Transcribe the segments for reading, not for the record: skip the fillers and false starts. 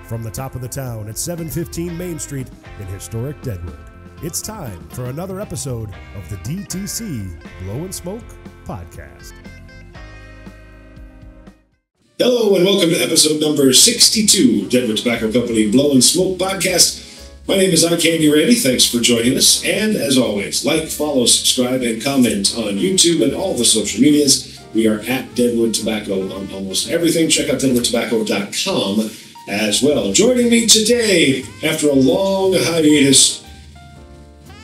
From the top of the town at 715 Main Street in historic Deadwood, it's time for another episode of the DTC Blow and Smoke Podcast. Hello and welcome to episode number 62, Deadwood Tobacco Company Blow and Smoke Podcast. My name is iCandy Randy. Thanks for joining us. And as always, like, follow, subscribe, and comment on YouTube and all the social medias. We are at Deadwood Tobacco on almost everything. Check out deadwoodtobacco.com as well. Joining me today, after a long hiatus,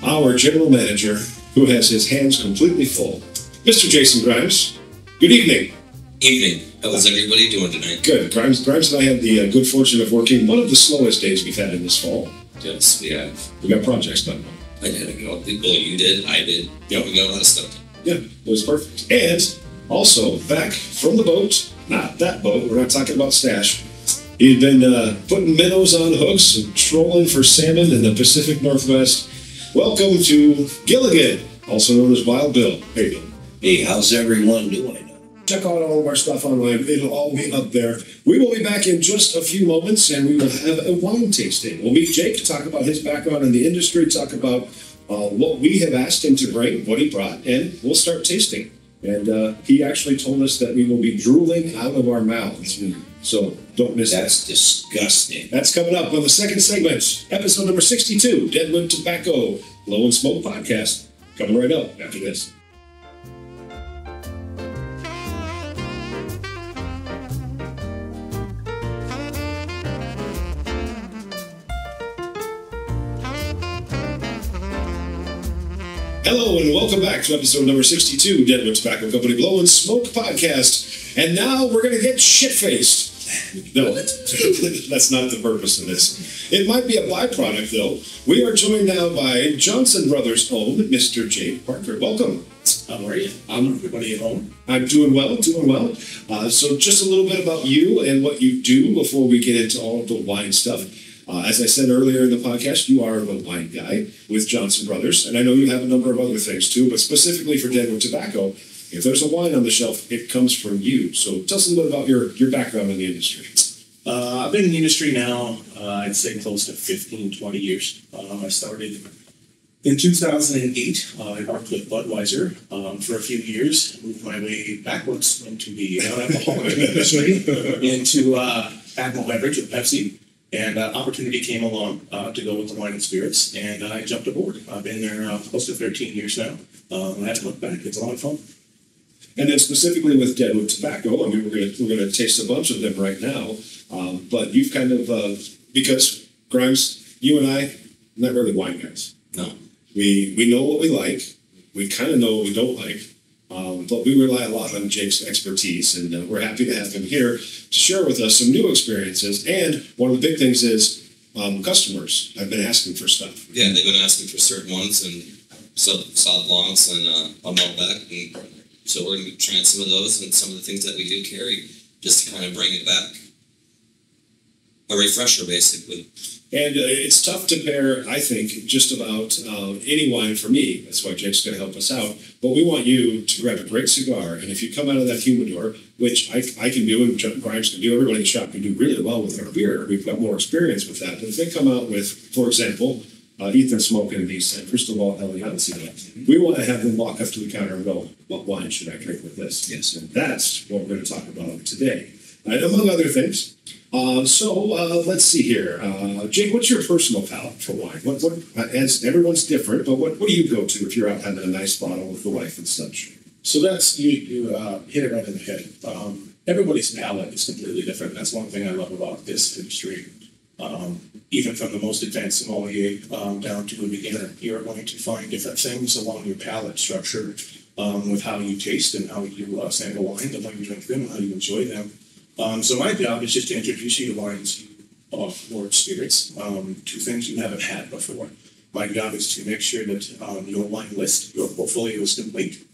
our general manager, who has his hands completely full, Mr. Jason Grimes. Good evening. Evening. How's everybody doing tonight? Good. Grimes and I had the good fortune of working one of the slowest days we've had in this fall. Yes, we have. We got projects done. I had to go. Well, you did. I did. Yeah, we got a lot of stuff. Yeah, it was perfect. And also, back from the boat, not that boat, we're not talking about Stash. He'd been putting minnows on hooks and trolling for salmon in the Pacific Northwest. Welcome to Gilligan, also known as Wild Bill. Hey, Bill. Hey, how's everyone doing? Check out all of our stuff online. It'll all be up there. We will be back in just a few moments, and we will have a wine tasting. We'll meet Jake to talk about his background in the industry, talk about what we have asked him to bring, what he brought, and we'll start tasting. And he actually told us that we will be drooling out of our mouths. So don't miss that. That's disgusting. That's coming up on the second segment, episode number 62, Deadwood Tobacco Blow and Smoke Podcast. Coming right up after this. Hello and welcome back to episode number 62, Deadwood Tobacco Company Blow and Smoke Podcast. And now we're going to get shit-faced. No, that's not the purpose of this. It might be a byproduct, though. We are joined now by Johnson Brothers' own Mr. Jake Parker. Welcome. How are you? Everybody at home? I'm doing well. So just a little bit about you and what you do before we get into all of the wine stuff. As I said earlier in the podcast, you are a wine guy with Johnson Brothers, and I know you have a number of other things too, but specifically for Deadwood Tobacco, if there's a wine on the shelf, it comes from you. So tell us a little bit about your background in the industry. I've been in the industry now, I'd say close to 15, 20 years. I started in 2008. I worked with Budweiser for a few years, moved my way backwards into the non-alcoholic industry, into alcohol beverage with Pepsi. And opportunity came along to go with the wine and spirits, and I jumped aboard. I've been there close to 13 years now. I haven't looked back. It's a lot of fun. And then specifically with Deadwood Tobacco, I mean, we're gonna taste a bunch of them right now. But you've kind of because Grimes, you and I, not really wine guys. No. We know what we like. We kind of know what we don't like. But we rely a lot on Jake's expertise, and we're happy to have him here to share with us some new experiences. And one of the big things is customers have been asking for stuff. Yeah, they've been asking for certain ones, and solid blancs and a Malbec. And so we're going to be trying some of those and some of the things that we do carry just to kind of bring it back. A refresher, basically. And it's tough to pair, I think, just about any wine for me. That's why Jake's going to help us out. But we want you to grab a great cigar. And if you come out of that humidor, which I can do and Grimes can do, everybody in the shop can do really well with our beer. We've got more experience with that. But if they come out with, for example, Ethan smoking these Crystal Ball Elegancy, we want to have them walk up to the counter and go, what wine should I drink with this? Yes. And that's what we're going to talk about today. Among other things. So let's see here. Jake, what's your personal palate for wine? What as everyone's different, but what do you go to if you're out having a nice bottle with the wife and such? So that's, you hit it right in the head. Everybody's palate is completely different. That's one thing I love about this industry. Even from the most advanced sommelier down to a beginner, you're going to find different things along your palate structure with how you taste and how you sample wine, the way you drink them, and how you enjoy them. So my job is just to introduce you to wines or spirits, to things you haven't had before. My job is to make sure that your wine list, your portfolio is complete,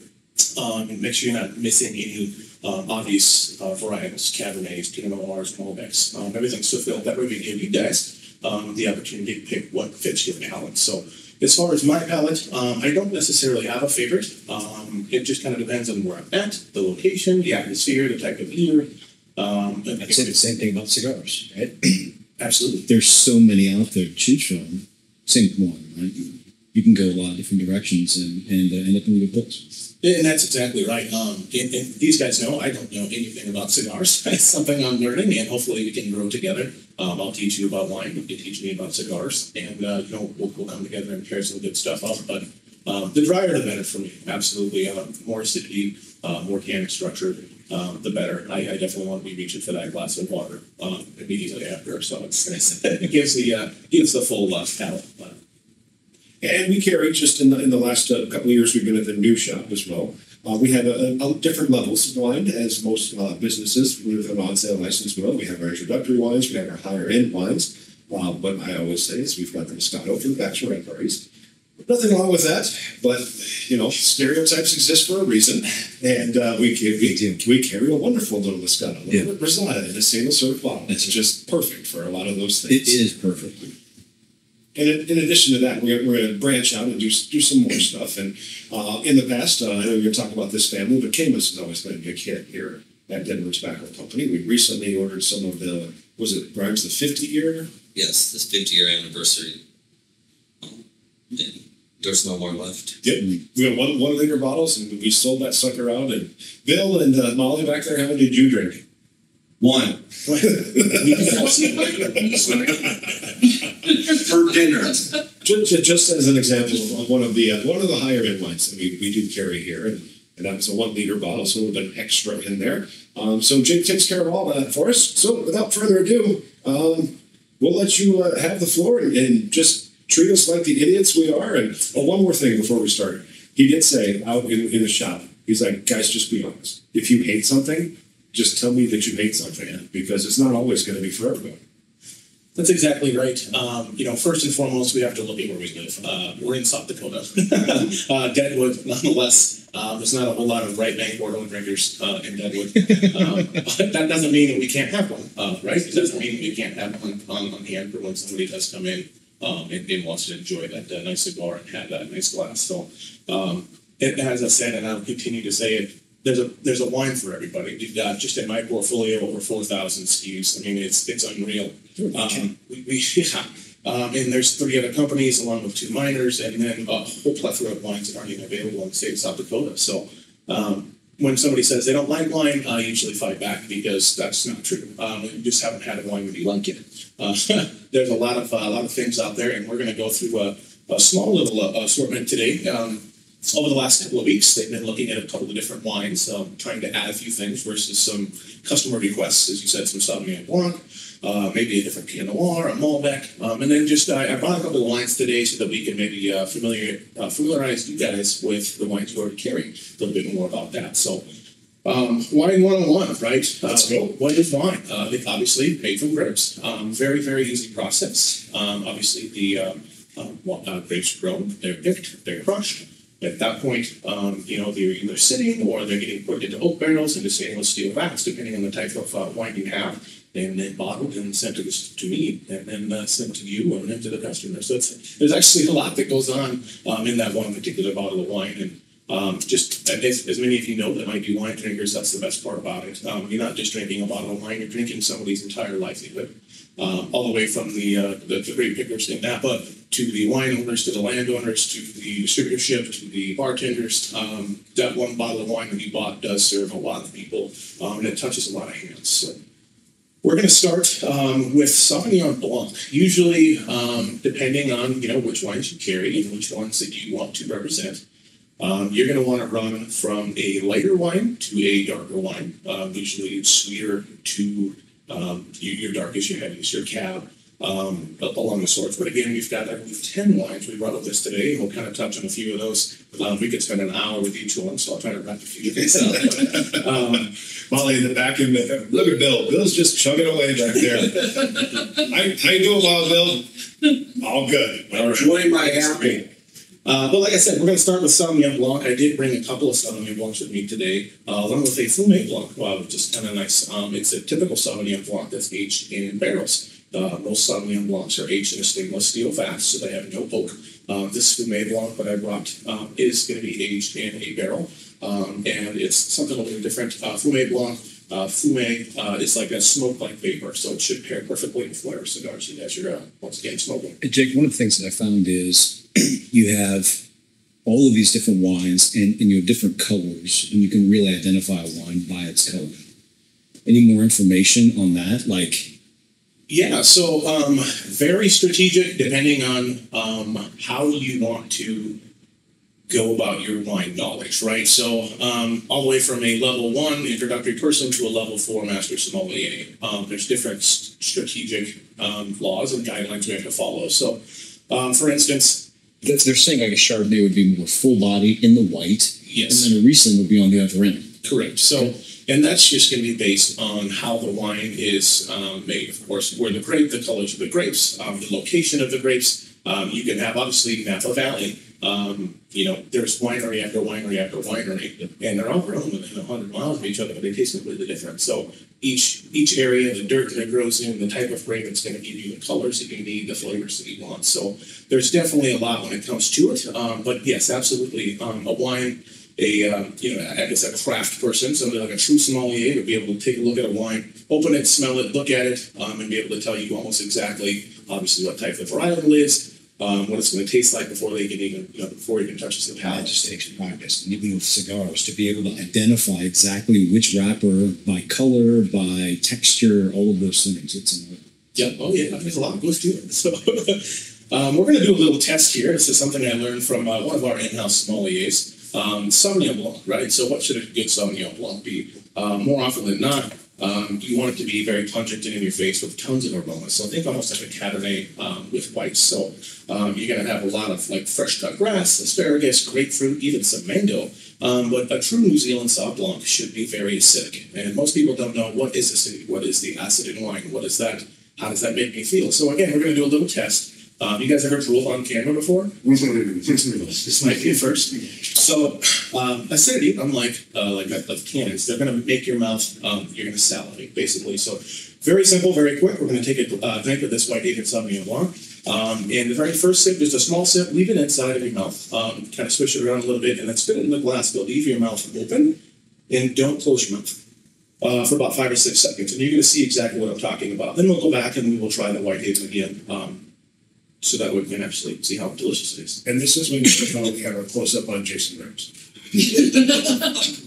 and make sure you're not missing any obvious varietals, Cabernets, Pinot Noirs, Malbecs. Everything's fulfilled. That way we give you guys the opportunity to pick what fits your palate. So as far as my palate, I don't necessarily have a favorite. It just kind of depends on where I'm at, the location, the atmosphere, the type of year. I'd say the same thing about cigars, right? Absolutely. There's so many out there to choose from. Same with wine, right? You can go a lot of different directions and end up in good books. Yeah, and that's exactly right. And these guys know I don't know anything about cigars. It's something I'm learning, and hopefully we can grow together. I'll teach you about wine. You can teach me about cigars, and we'll come together and pair some good stuff up. But the drier, the better for me. Absolutely, more acidity, more tannic structure, the better. I definitely want to be reaching for that glass of water immediately after. So it gives the full palate. And we carry, just in the last couple of years, we've been at the new shop as well. We have different levels of wine, as most businesses with an on-sale license will. We have our introductory wines, we have our higher-end wines. What I always say is we've got the Moscato for the bachelorette parties. Nothing wrong with that, but, stereotypes exist for a reason. And we carry a wonderful little Moscato, a little Rosada in a single serve bottle. It's just perfect for a lot of those things. It is perfect. And in addition to that, we're going to branch out and do some more stuff. And in the past, I know you're talking about this family, but Camus has always been a big hit here at Deadwood Tobacco Company. We recently ordered some of the, Grimes, the 50-year? Yes, this 50-year anniversary. There's no more left. Yep. We got 1 liter bottles, and we sold that sucker out. And Bill and Molly back there, how many did you drink? 1. For dinner. Just as an example of one of the higher end wines that we do carry here, and that was a 1 liter bottle, so a little bit extra in there. So Jake takes care of all that for us. So without further ado, we'll let you have the floor and just treat us like the idiots we are. And one more thing before we start, he did say out in the shop, he's like, guys, just be honest. If you hate something, just tell me that you hate something, because it's not always going to be for everybody. That's exactly right. First and foremost, we have to look at where we live. We're in South Dakota. Deadwood, nonetheless. There's not a whole lot of right bank Bordeaux drinkers in Deadwood. But that doesn't mean that we can't have one, right? It doesn't mean we can't have one on hand for when somebody does come in and wants to enjoy that nice cigar and have that nice glass. So, as I said, and I'll continue to say it, there's a wine for everybody. We've got, just in my portfolio, over 4,000 SKUs. I mean, it's unreal. And there's 3 other companies along with 2 miners, and then a whole plethora of wines that aren't even available in the state of South Dakota. So when somebody says they don't like wine, I usually fight back, because that's not true. You just haven't had a wine when you like it. There's a lot of things out there, and we're going to go through a small little assortment today. Over the last couple of weeks, they've been looking at a couple of different wines, trying to add a few things versus some customer requests, as you said, some Sauvignon Blanc, maybe a different Pinot Noir, a Malbec, and then just I brought a couple of wines today so that we can maybe familiarize you guys with the wines you already carry, a little bit more about that. So, wine 101, right? Let's go. What is wine? They obviously made from grapes. Very, very easy process. Obviously, the grapes are grown, they're picked, they're crushed. At that point, they're either sitting or they're getting put into oak barrels, into stainless steel vats, depending on the type of wine you have, and then bottled and sent to me, and then sent to you and then to the customer. So there's actually a lot that goes on in that one particular bottle of wine. And just as many of you know that might be wine drinkers, that's the best part about it. You're not just drinking a bottle of wine, you're drinking somebody's entire livelihood. All the way from the grape pickers in Napa to the wine owners, to the landowners, to the distributorship, to the bartenders. That one bottle of wine that you bought does serve a lot of people, and it touches a lot of hands. So we're going to start with Sauvignon Blanc. Usually, depending on which wines you carry and which ones that you want to represent, you're going to want to run from a lighter wine to a darker wine. Usually, it's sweeter to your darkest, your heaviest, your cab, along the sorts. But again, we've got, I believe, 10 wines we brought up this today, and we'll kind of touch on a few of those. We could spend an hour with each one, so I'll try to wrap a few of these up. Molly in the back, look at Bill. Bill's just chugging away back there. How you doing, Wild Bill? All good. Enjoying my happy. But like I said, we're going to start with Sauvignon Blanc. I did bring a couple of Sauvignon Blancs with me today, along with a Fumé Blanc, which is kind of nice. It's a typical Sauvignon Blanc that's aged in barrels. Most Sauvignon Blancs are aged in a stainless steel vat, so they have no oak. This Fumé Blanc that I brought is going to be aged in a barrel, and it's something a little different. Fumé Blanc Fume is like a smoke-like vapor, so it should pair perfectly with whatever cigars you guys are once again smoking. Hey, Jake, one of the things that I found is you have all of these different wines and you have different colors, and you can really identify a wine by its color. Any more information on that? Yeah, so very strategic depending on how you want to go about your wine knowledge, right? So all the way from a level 1 introductory person to a level 4 master sommelier. There's different strategic laws and guidelines we have to follow. So for instance, They're saying like a Chardonnay would be more full body in the white, yes. and then a Riesling would be on the other end. Correct. So, and that's just going to be based on how the wine is made. Of course, where the grape, the colors of the grapes, the location of the grapes. You can have obviously Napa Valley. There's winery after winery after winery, and they're all grown within 100 miles of each other, but they taste completely different. So each area, the dirt that it grows in, the type of grape, it's going to give you the colors that you need, the flavors that you want. So there's definitely a lot when it comes to it. But yes, absolutely, a wine. I guess a craft person, somebody like a true sommelier would be able to take a look at a wine, open it, smell it, look at it, and be able to tell you almost exactly, obviously, what type of varietal is, what it's going to taste like before they can even, before it even touches the That palate. just takes practice, and even with cigars, to be able to identify exactly which wrapper by color, by texture, all of those things. It's an art. Yeah. Oh yeah. There's a lot that goes to it. So we're going to do a little test here. This is something I learned from one of our in-house sommeliers. Sauvignon Blanc, right? So what should a good Sauvignon Blanc be? More often than not, you want it to be very pungent and in your face with tons of aroma. So think almost like a Cabernet with whites. So you're going to have a lot of like fresh cut grass, asparagus, grapefruit, even some mango. But a true New Zealand Sauv Blanc should be very acidic. And most people don't know what is acidic, what is the acid in wine, what is that, how does that make me feel? So again, we're going to do a little test. You guys ever drooled on camera before? This might be a first. So acidity, unlike of cannons, they're going to make your mouth, you're going to salivate, basically. So very simple, very quick. We're going to take a drink of this white aged Sauvignon Blanc. And the very first sip, just a small sip, leave it inside of your mouth. Kind of swish it around a little bit, and then spit it in the glass, but leave your mouth open, and don't close your mouth for about 5 or 6 seconds. And you're going to see exactly what I'm talking about. Then we'll go back and we will try the white haven again. So that we can actually see how delicious it is. And this is when you probably have a close-up on Jason Rams.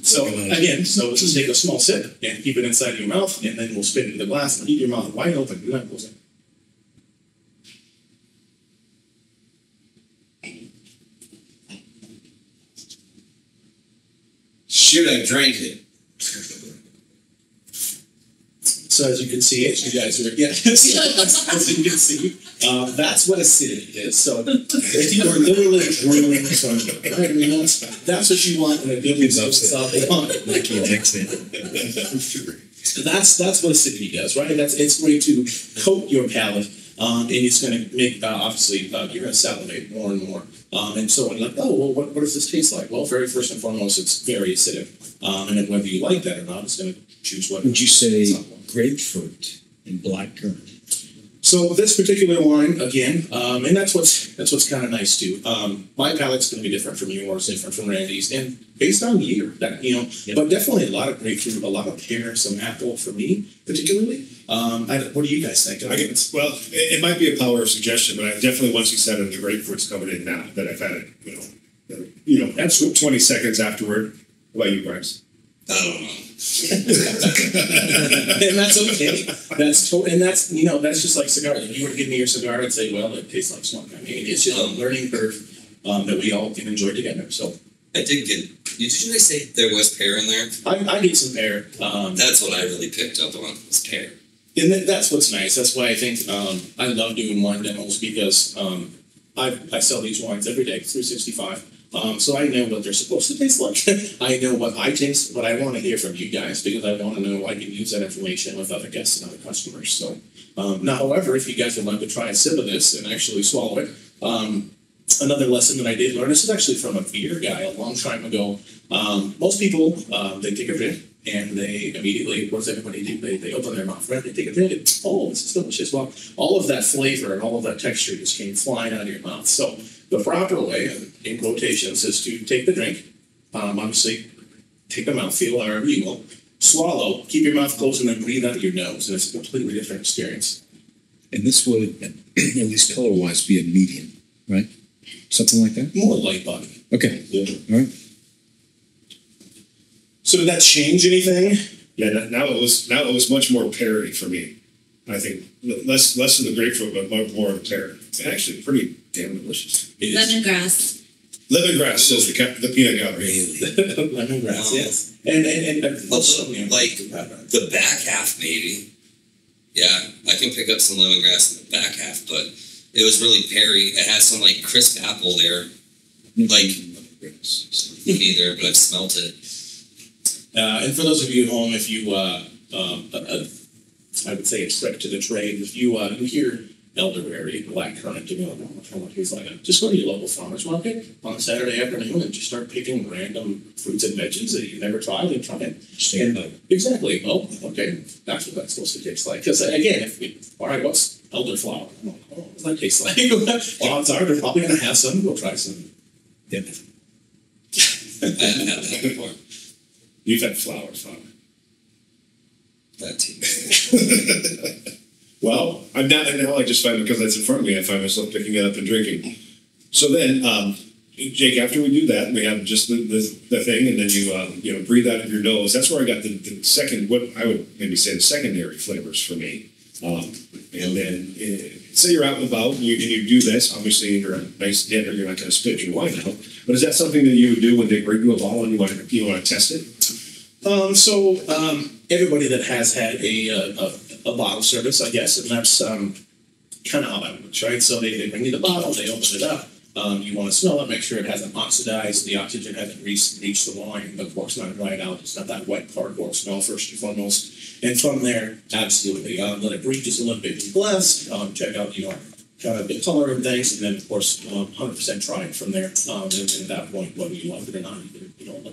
So again, so just take a small sip and keep it inside your mouth, and then we'll spit it in the glass and keep your mouth wide open. Do not close it. Should I drank it? So as you can see, as you guys are, as you can see, that's what acidity is. So if you are literally drooling from that's what you want in a good Sauvignon Blanc. That's what acidity does, right? It's going to coat your palate, and it's going to make, obviously, you're going to salivate more and more. And so when you're like, oh, well, what does this taste like? Well, very first and foremost, it's very acidic. And then whether you like that or not, it's going to choose what. Would you say grapefruit and blackcurrant? So this particular wine, again, and that's what's kind of nice too. My palate's going to be different from yours, different from Randy's, and based on year, that but definitely a lot of grapefruit, a lot of pear, some apple for me particularly. What do you guys think? It might be a power of suggestion, but I definitely, once you said it, the grapefruit's coming in now that I've had it. That's 20 seconds afterward. What about you, Bryce? I don't know. And that's okay. That's just like cigar. If you were to give me your cigar, I'd say, well, it tastes like smoke. I mean, it's just a learning curve that we all can enjoy together. So I did get. Did you guys say there was pear in there? I get some pear. That's what I really picked up on, was pear. And that's what's nice. That's why I think I love doing wine demos, because I sell these wines every day, 365. So I know what they're supposed to taste like. I know what I taste, but I want to hear from you guys, because I want to know I can use that information with other guests and other customers. So now, however, if you guys would like to try a sip of this and actually swallow it, another lesson that I did learn, this is actually from a beer guy a long time ago. Most people, they take a drink and they immediately, what does everybody do? They open their mouth, right? They take a drink and, oh, this is delicious. Well, all of that flavor and all of that texture just came flying out of your mouth. So the proper way, in quotations, is to take the drink, obviously take the mouthfeel, however you will, swallow, keep your mouth closed, and then breathe out your nose, and it's a completely different experience. And this would, at least color-wise, be a medium, right? Something like that? More light body. Okay. Yeah. All right. So did that change anything? Yeah, now it was much more peary for me. I think less of the grapefruit, but more of the pear. It's actually pretty damn delicious. Lemongrass. Lemongrass says the peanut gallery. Really? Lemongrass, yes. And Also, like the back half, maybe. Yeah, I can pick up some lemongrass in the back half, but it was really peary. It has some like crisp apple there. Like, me neither, but I've smelt it. And for those of you at home, if you, I would say a trick to the trade, if you hear elderberry, blackcurrant, he's like, just go to your local farmer's market on a Saturday afternoon and just start picking random fruits and veggies that you've never tried and try it. Exactly. Oh, okay. That's what that's supposed to taste like. Because again, all right, what's elderflower? Oh, what does that taste like? Well, odds are they're probably going to have some. Go try some. I haven't had that before. You've had flour. That too. Well, I'm not, and now I just find, because that's in front of me, I find myself picking it up and drinking. So then, Jake, after we do that, we have just the thing, and then you breathe out of your nose. That's where I got the second, what I would maybe say the secondary flavors for me. And then, say you're out and about, and you do this. Obviously, you're a nice dinner. You're not going to spit your wine out. But is that something that you would do when they bring you a bottle and you want to test it? Everybody that has had a bottle service, I guess, and that's kind of how that works, right? So they bring you the bottle, they open it up. You want to smell it, make sure it hasn't oxidized, the oxygen hasn't reached the wine, the cork's not dried out, it's not that wet cardboard smell first and foremost. And from there, absolutely, let it breathe just a little bit in the glass, check out, kind of the color and things, and then of course, 100% try it from there. And at that point, whether you like it or not,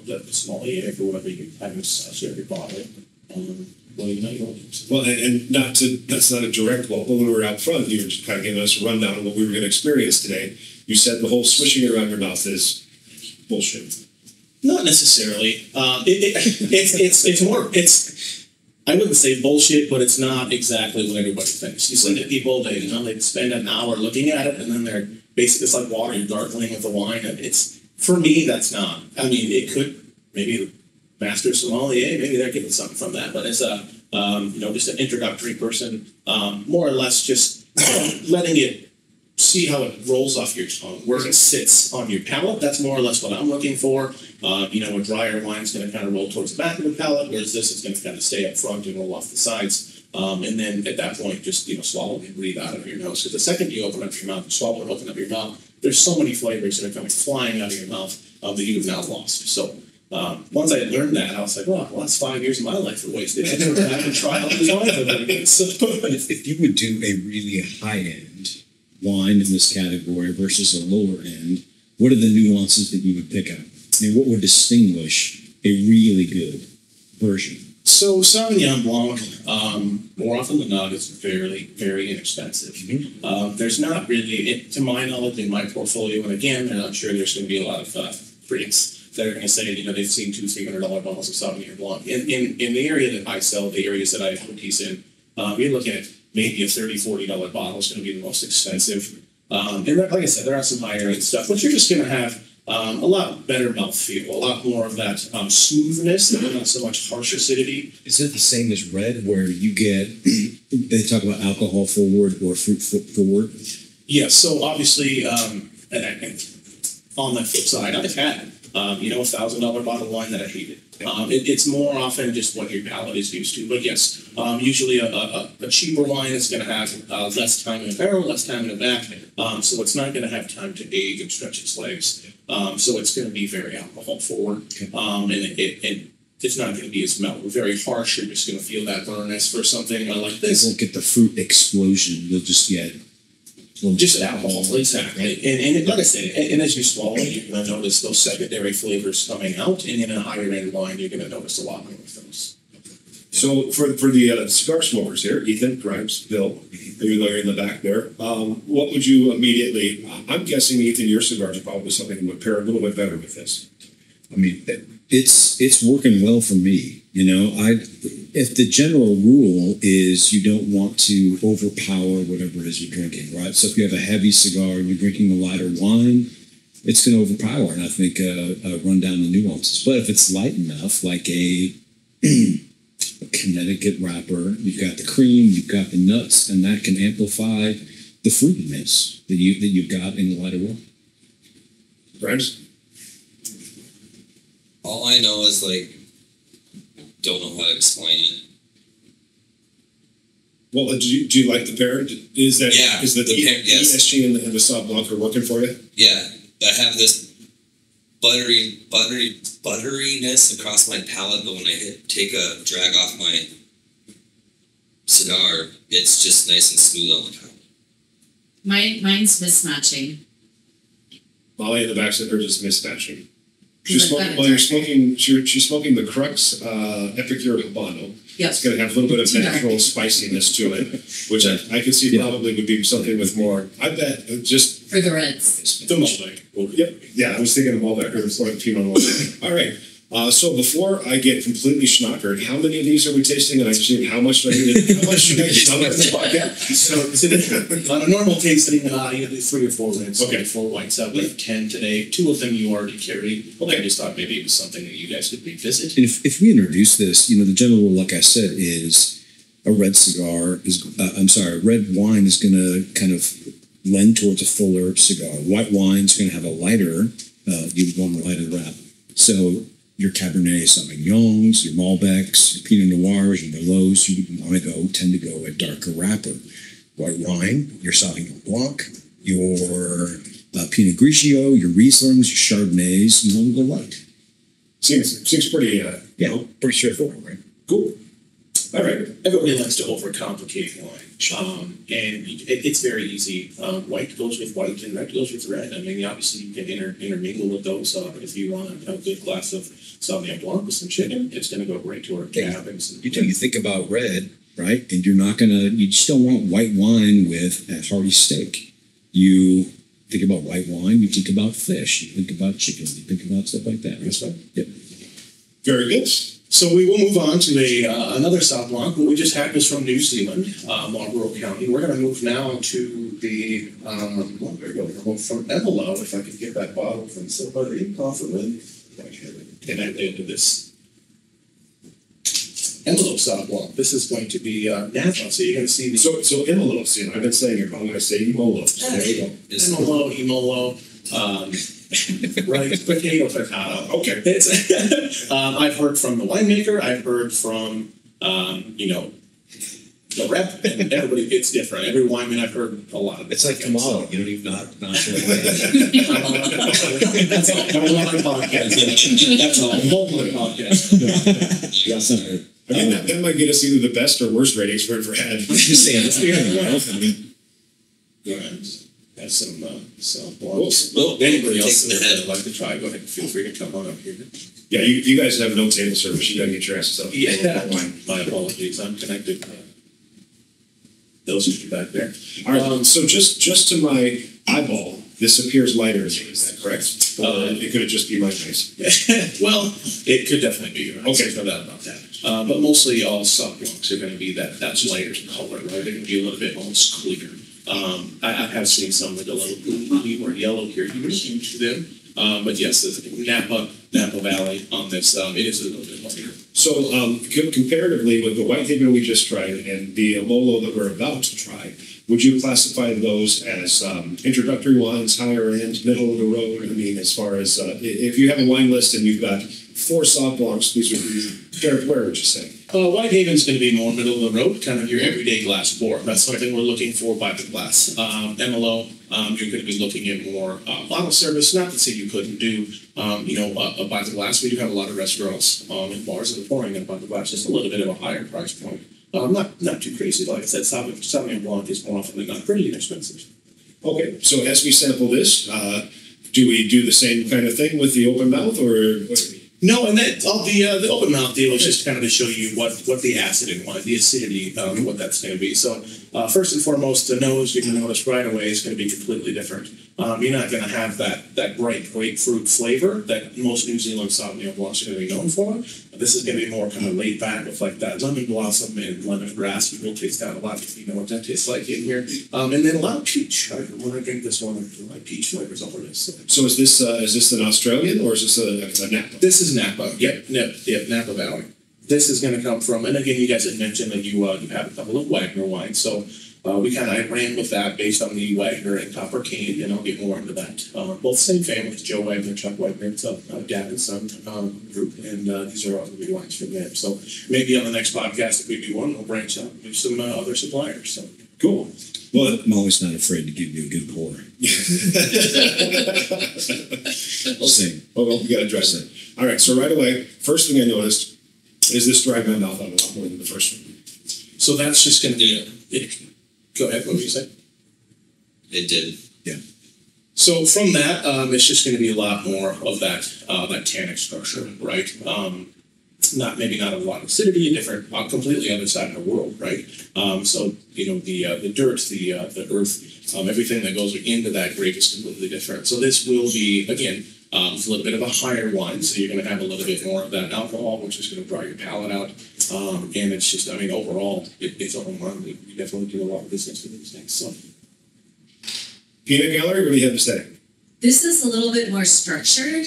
let the small egg or whatever you have in your bottle. Well, and that's not a direct quote, but when we were out front, you were just kind of giving us a rundown of what we were going to experience today. You said the whole swishing it around your mouth is bullshit. Not necessarily. It's more. I wouldn't say bullshit, but it's not exactly what everybody thinks. You send it to people, they spend an hour looking at it, and then they're basically, it's like water, you're gargling with the wine. And for me, that's not. I mean, it could maybe master sommelier, maybe they're getting something from that, but it's just an introductory person, more or less just letting it see how it rolls off your tongue, where it sits on your palate. That's more or less what I'm looking for. A drier wine's going to kind of roll towards the back of the palate, whereas this is going to kind of stay up front and roll off the sides. And then at that point, just swallow and breathe out of your nose. Because the second you open up your mouth and swallow and open up your mouth, there's so many flavors that are coming flying out of your mouth that you've now lost. So once I learned that, I was like, well, that's 5 years of my life are wasted. I never had to try all these wines. So, if you would do a really high-end wine in this category versus a lower end, what are the nuances that you would pick up? I mean, what would distinguish a really good version? So Sauvignon Blanc, more often than not, is very, very inexpensive. Mm-hmm. There's not really, to my knowledge, in my portfolio, and again, I'm sure there's going to be a lot of critics that are going to say, they've seen $200-300 bottles of Sauvignon Blanc. In the area that I sell, the areas that I have expertise in, you're looking at maybe a $30-40 bottle is going to be the most expensive. And like I said, there are some higher end stuff, but you're just going to have a lot better mouthfeel, a lot more of that smoothness, and not so much harsh acidity. Is it the same as red, where you get, they talk about alcohol forward or fruit forward? Yes, so obviously, and on the flip side, I've had $1,000 bottle of wine that I hated. It's more often just what your palate is used to. But yes, usually a cheaper wine is going to have less time in a barrel, less time in a vat. So it's not going to have time to age and stretch its legs. So it's going to be very alcohol forward. And it's not going to be as mellow, very harsh. You're just going to feel that burnness for something like this. You won't get the fruit explosion. You'll just get just alcohol, exactly. And like I said, and as you swallow it, you're going to notice those secondary flavors coming out. And in a higher end wine, you're going to notice a lot more of those. So for the cigar smokers here, Ethan, Grimes, Bill, you're in the back there. What would you immediately? I'm guessing, Ethan, your cigars are probably something that would pair a little bit better with this. I mean, it's working well for me. If the general rule is you don't want to overpower whatever it is you're drinking, right? So if you have a heavy cigar and you're drinking a lighter wine, it's going to overpower, and I think run down the nuances. But if it's light enough, like a Connecticut wrapper, you've got the cream, you've got the nuts, and that can amplify the fruitiness that you've got in the lighter wine. Brent? All I know is don't know how to explain it. Well, do you like the pair? Is the pair, yes. ESG and the Sauv Blanc are working for you? Yeah, I have this butteriness across my palate, but when I take a drag off my cigar, it's just nice and smooth on the palate. Mine's mismatching. Molly in the back said hers is mismatching. She's smoking the Crux Epicure Habano. Yep. It's going to have a little bit of natural spiciness to it, which I can see probably would be something with more. I bet just for the reds. The Malbec. Yep. Yeah, I was thinking of Malbec or Pinot Noir. All right. So before I get completely schnockered, how many of these are we tasting? And I just need how much should I get on this podcast? So on a normal tasting, you do 3 or 4 reds. Okay. 4 whites out. We have 10 today. 2 of them you already carried. Well, I just thought maybe it was something that you guys could revisit. And if we introduce this, the general rule, like I said, is a red cigar is, a red wine is going to kind of lend towards a fuller cigar. White wine is going to have a lighter, you would want a lighter wrap. So your Cabernet Sauvignons, your Malbecs, your Pinot Noirs, your Merlots, you want to tend to go a darker wrapper. White wine, your Sauvignon Blanc, your Pinot Grigio, your Rieslings, your Chardonnays, you want to go light. Seems pretty, pretty straightforward, right? Cool. All right. Everybody likes to overcomplicate wine. And it's very easy. White goes with white and red goes with red. I mean, obviously you can intermingle with those. If you want a good glass of Sauvignon Blanc with some chicken, it's going to go great to our cab. You think about red, right? And you just don't want white wine with a hearty steak. You think about white wine, you think about fish, you think about chicken, you think about stuff like that. That's right. Yep. Very good. So we will move on to another Sauv Blanc. What we just had was from New Zealand, Marlborough County. We're going to move now to the, from Emilo, if I could get that bottle from somebody, possibly. And I did this Emilo Sauv Blanc. This is going to be Napa, so you're going to see the... So Emilo, I've been saying it, but I'm going to say Emolo. There you go. Emolo. Right, potato. Okay. I've heard from the winemaker. I've heard from the rep, and everybody. It's different. Every wineman I've heard a lot of it. It's like Kamala. You don't even not sure. That's all. Don't let the podcast. That's all. Don't let the podcast. I mean, that might get us either the best or worst ratings we've ever had. Just saying. Have some blocks. Well, anybody else that would like to try, go ahead and feel free to come on up here. Yeah, you guys have no table service. You got to get your asses up. Yeah, my apologies. I'm connected. Those are back there. All right. So just to my eyeball, this appears lighter. Is that correct? It could just be my face. Well, it could definitely be. Right? Okay. No doubt about that. But mostly all Sauv Blancs are going to be that's lighter color, right? They're going to be a little bit almost cleaner. I have seen some with a little blue or yellow here. You would huge to them. But yes, the Napa Valley on this, it is a little bit lighter. So comparatively with the White Haven we just tried and the Emolo that we're about to try, would you classify those as introductory wines, higher end, middle of the road? I mean, as far as if you have a wine list and you've got 4 Sauv Blancs, these would be where would you say? White Haven's going to be more middle of the road, kind of your everyday glass pour. That's something we're looking for by the glass. Emilo, you're going to be looking at more bottle service. Not to say you couldn't do, by the glass. We do have a lot of restaurants and bars that are pouring in by the glass. Just a little bit of a higher price point. Not too crazy. Like I said, Sauvignon Blanc is more often than not pretty inexpensive. Okay, so as we sample this, do we do the same kind of thing with the open mouth, or? No, and that the open mouth deal is just kind of to show you what the acid in wine, the acidity, what that's going to be. So first and foremost, the nose you can notice right away is going to be completely different. You're not going to have that bright grapefruit flavor that most New Zealand Sauvignon Blancs are going to be known for. This is going to be more kind of laid back with like that lemon blossom and lemongrass. You will taste that a lot if you know what that tastes like in here. And then a lot of peach. When I drink this one, I like peach flavors over this. So is this an Australian or is this a Napa? This is Napa. Yep, Napa Valley. This is going to come from, and again, you guys had mentioned that you have a couple of Wagner wines. So I ran with that based on the Wagner and Copper Cane, and I'll get more into that. Both same families, Joe Wagner, Chuck Wagner. It's a dad and son group, and these are all going to be wines from them. So maybe on the next podcast, if we do one, we'll branch out and do some other suppliers. So cool. Well, I'm always not afraid to give you a good pour. Same. Well, we got to address it. All right, so right away, first thing I noticed is this dried my mouth out a lot more than the first one. So that's just going to be go ahead. What were you saying? It did. Yeah. So from that, it's just going to be a lot more of that tannic structure, right? Maybe not a lot of acidity, different, completely other side of the world, right? So the dirt, the earth, everything that goes into that grape is completely different. So this will be again. It's a little bit of a higher wine, so you're going to have a little bit more of that alcohol, which is going to draw your palate out. And it's just, overall, it's a home run. We definitely do a lot of business with these things. So, Peanut Gallery, what do you have to say? This is a little bit more structured,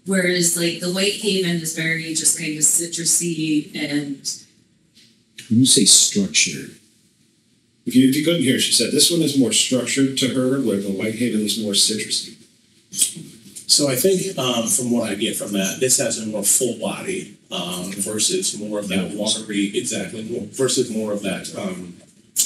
whereas like the Whitehaven is very just kind of citrusy and. When you say structured, If you couldn't hear, she said this one is more structured to her, where the Whitehaven is more citrusy. So I think from what I get from that, this has a more full body versus more of that watery, versus more of that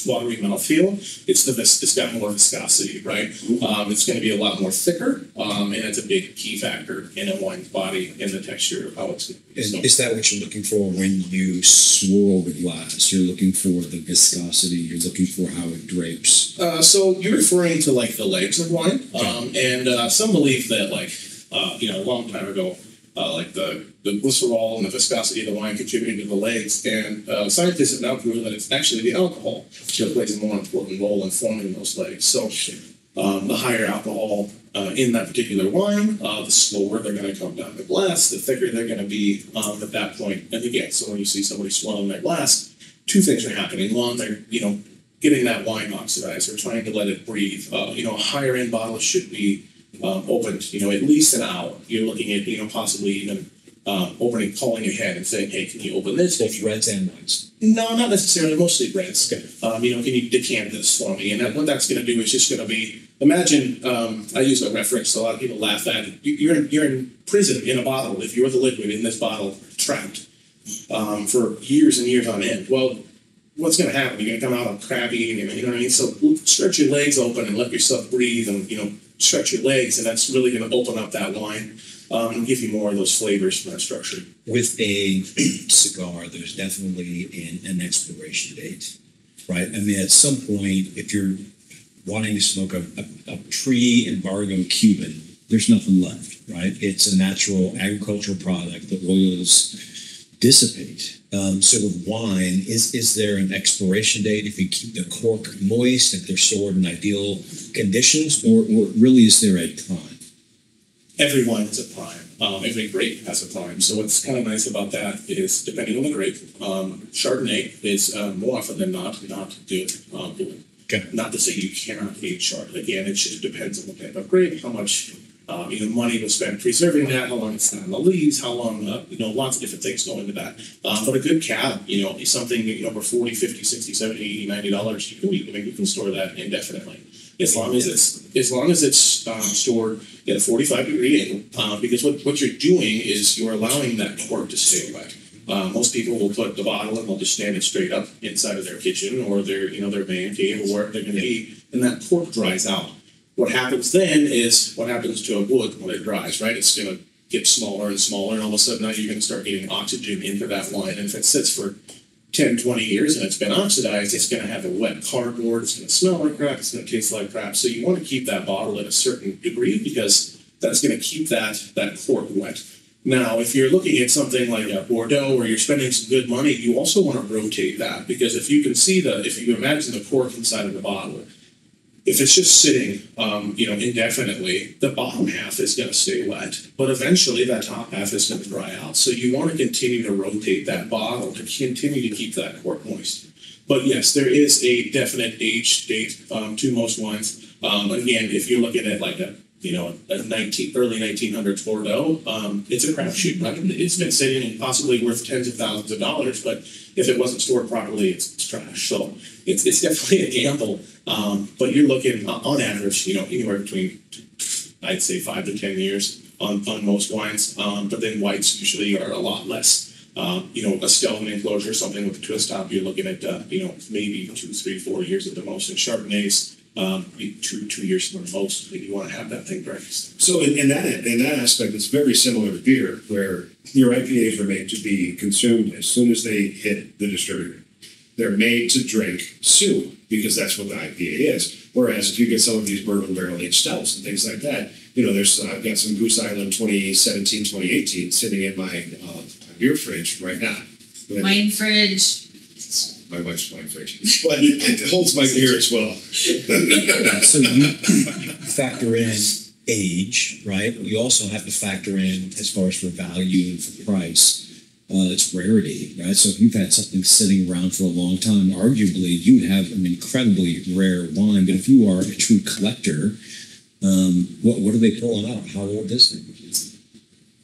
watery mouthfeel. It's got more viscosity, right? It's going to be a lot more thicker, and it's a big key factor in a wine's body and the texture of how it's going to be. and is that what you're looking for when you swirl the glass? You're looking for the viscosity. You're looking for how it drapes. So you're referring to like the legs of wine, and some believe that a long time ago, like the glycerol and the viscosity of the wine contributed to the legs, and scientists have now proven that it's actually the alcohol that plays a more important role in forming those legs. So the higher alcohol in that particular wine, the slower they're going to come down the glass, the thicker they're going to be at that point. And again, so when you see somebody swirling their glass, two things are happening. One, they're getting that wine oxidized. They're trying to let it breathe. A higher end bottle should be opened, at least an hour. You're looking at, possibly even calling ahead and saying, hey, can you open this? Both reds and whites. No, not necessarily, mostly reds. Okay. Can you decant this for me? And what that's going to do is just going to be, imagine, I use a reference a lot of people laugh at. You're in prison in a bottle. If you're the liquid in this bottle, trapped for years and years on end. Well, what's going to happen? You're going to come out all crabby, you know what I mean? So stretch your legs open and let yourself breathe and, stretch your legs, and that's really going to open up that wine and give you more of those flavors from that structure. With a cigar, there's definitely an expiration date, right? I mean, at some point, if you're wanting to smoke a pre-embargo Cuban, there's nothing left, right? It's a natural agricultural product. The oils dissipate. So with wine, is there an expiration date if you keep the cork moist, if they're stored in ideal conditions, or really is there a time? Every wine has a prime. Every grape has a prime. So what's kind of nice about that is, depending on the grape, Chardonnay is more often than not good. Okay. Not to say you cannot age Chardonnay. Again, it just depends on the type of grape, how much money was spent preserving that, how long it's on the leaves, how long, lots of different things go into that. But a good cab, is something, for $40, $50, $60, $70, $80, $90, you can store that indefinitely. As long as it's stored at a 45-degree angle, because what you're doing is you're allowing that cork to stay wet. Most people will put the bottle and they'll just stand it straight up inside of their kitchen or their man cave or wherever they're going to be, and that cork dries out. What happens then is what happens to a wood when it dries, right? It's going to get smaller and smaller, and all of a sudden now you're going to start getting oxygen into that wine. And if it sits for 10, 20 years and it's been oxidized, it's going to have a wet cardboard, it's going to smell like crap, it's going to taste like crap. So you want to keep that bottle at a certain degree because that's going to keep that cork wet. Now, if you're looking at something like a Bordeaux where you're spending some good money, you also want to rotate that because if you imagine the cork inside of the bottle, if it's just sitting, indefinitely, the bottom half is going to stay wet, but eventually that top half is going to dry out. So you want to continue to rotate that bottle to continue to keep that cork moist. But yes, there is a definite age date to most wines. Again, if you're looking at like a early 1900s Bordeaux, it's a crapshoot, right? It's been sitting and possibly worth tens of thousands of dollars, but if it wasn't stored properly, it's trash. So it's definitely a gamble. But you're looking on average, anywhere between, I'd say 5 to 10 years on most wines. But then whites usually are a lot less. A skeleton enclosure, something with a twist top, you're looking at, maybe 2, 3, 4 years at the most. And Chardonnays, 2 years for the most, if you want to have that thing practiced. So in that aspect, it's very similar to beer, where your IPAs are made to be consumed as soon as they hit the distributor. They're made to drink soon, because that's what the IPA is. Whereas if you get some of these bourbon barrel aged stouts and things like that, I've got some Goose Island 2017, 2018 sitting in my beer fridge right now. Wine fridge. My wife's wine fridge, but it holds my beer as well. So you factor in age, right? You also have to factor in, as far as for value and for price, it's rarity, right? So if you've had something sitting around for a long time, arguably you would have an incredibly rare wine. But if you are a true collector, what are they pulling out? How old is it?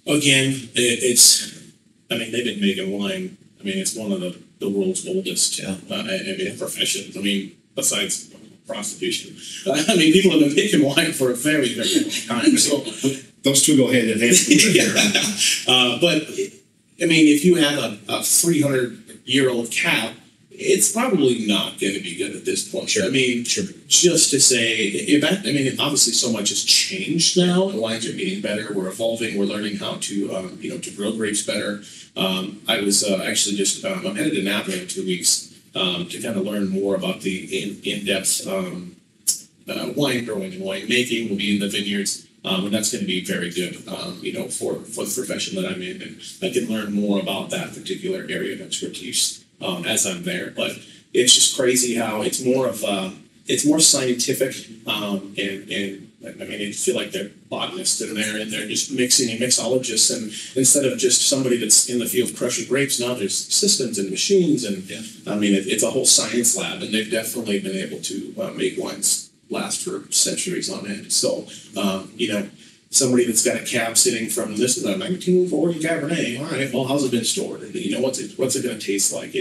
Again, they've been making wine. It's one of the world's oldest professions. Besides prostitution. People have been making wine for a very, very long time. So those two go hand in hand. But if you have a 300-year-old cab, it's probably not going to be good at this point. Sure. Just to say, obviously so much has changed now. The wines are getting better. We're evolving. We're learning how to, to grow grapes better. I was actually I'm headed to Napa in 2 weeks to kind of learn more about the in-depth wine growing and wine making. We'll be in the vineyards. And that's going to be very good, for the profession that I'm in. And I can learn more about that particular area of expertise as I'm there. But it's just crazy how it's more scientific. I feel like they're botanists in there, and they're just mixing and mixologists. And instead of just somebody that's in the field crushing grapes, now there's systems and machines. And it's a whole science lab, and they've definitely been able to make wines last for centuries on end. So, somebody that's got a cab sitting from, this is a 1940 Cabernet. All right, well, how's it been stored? And what's it going to taste like?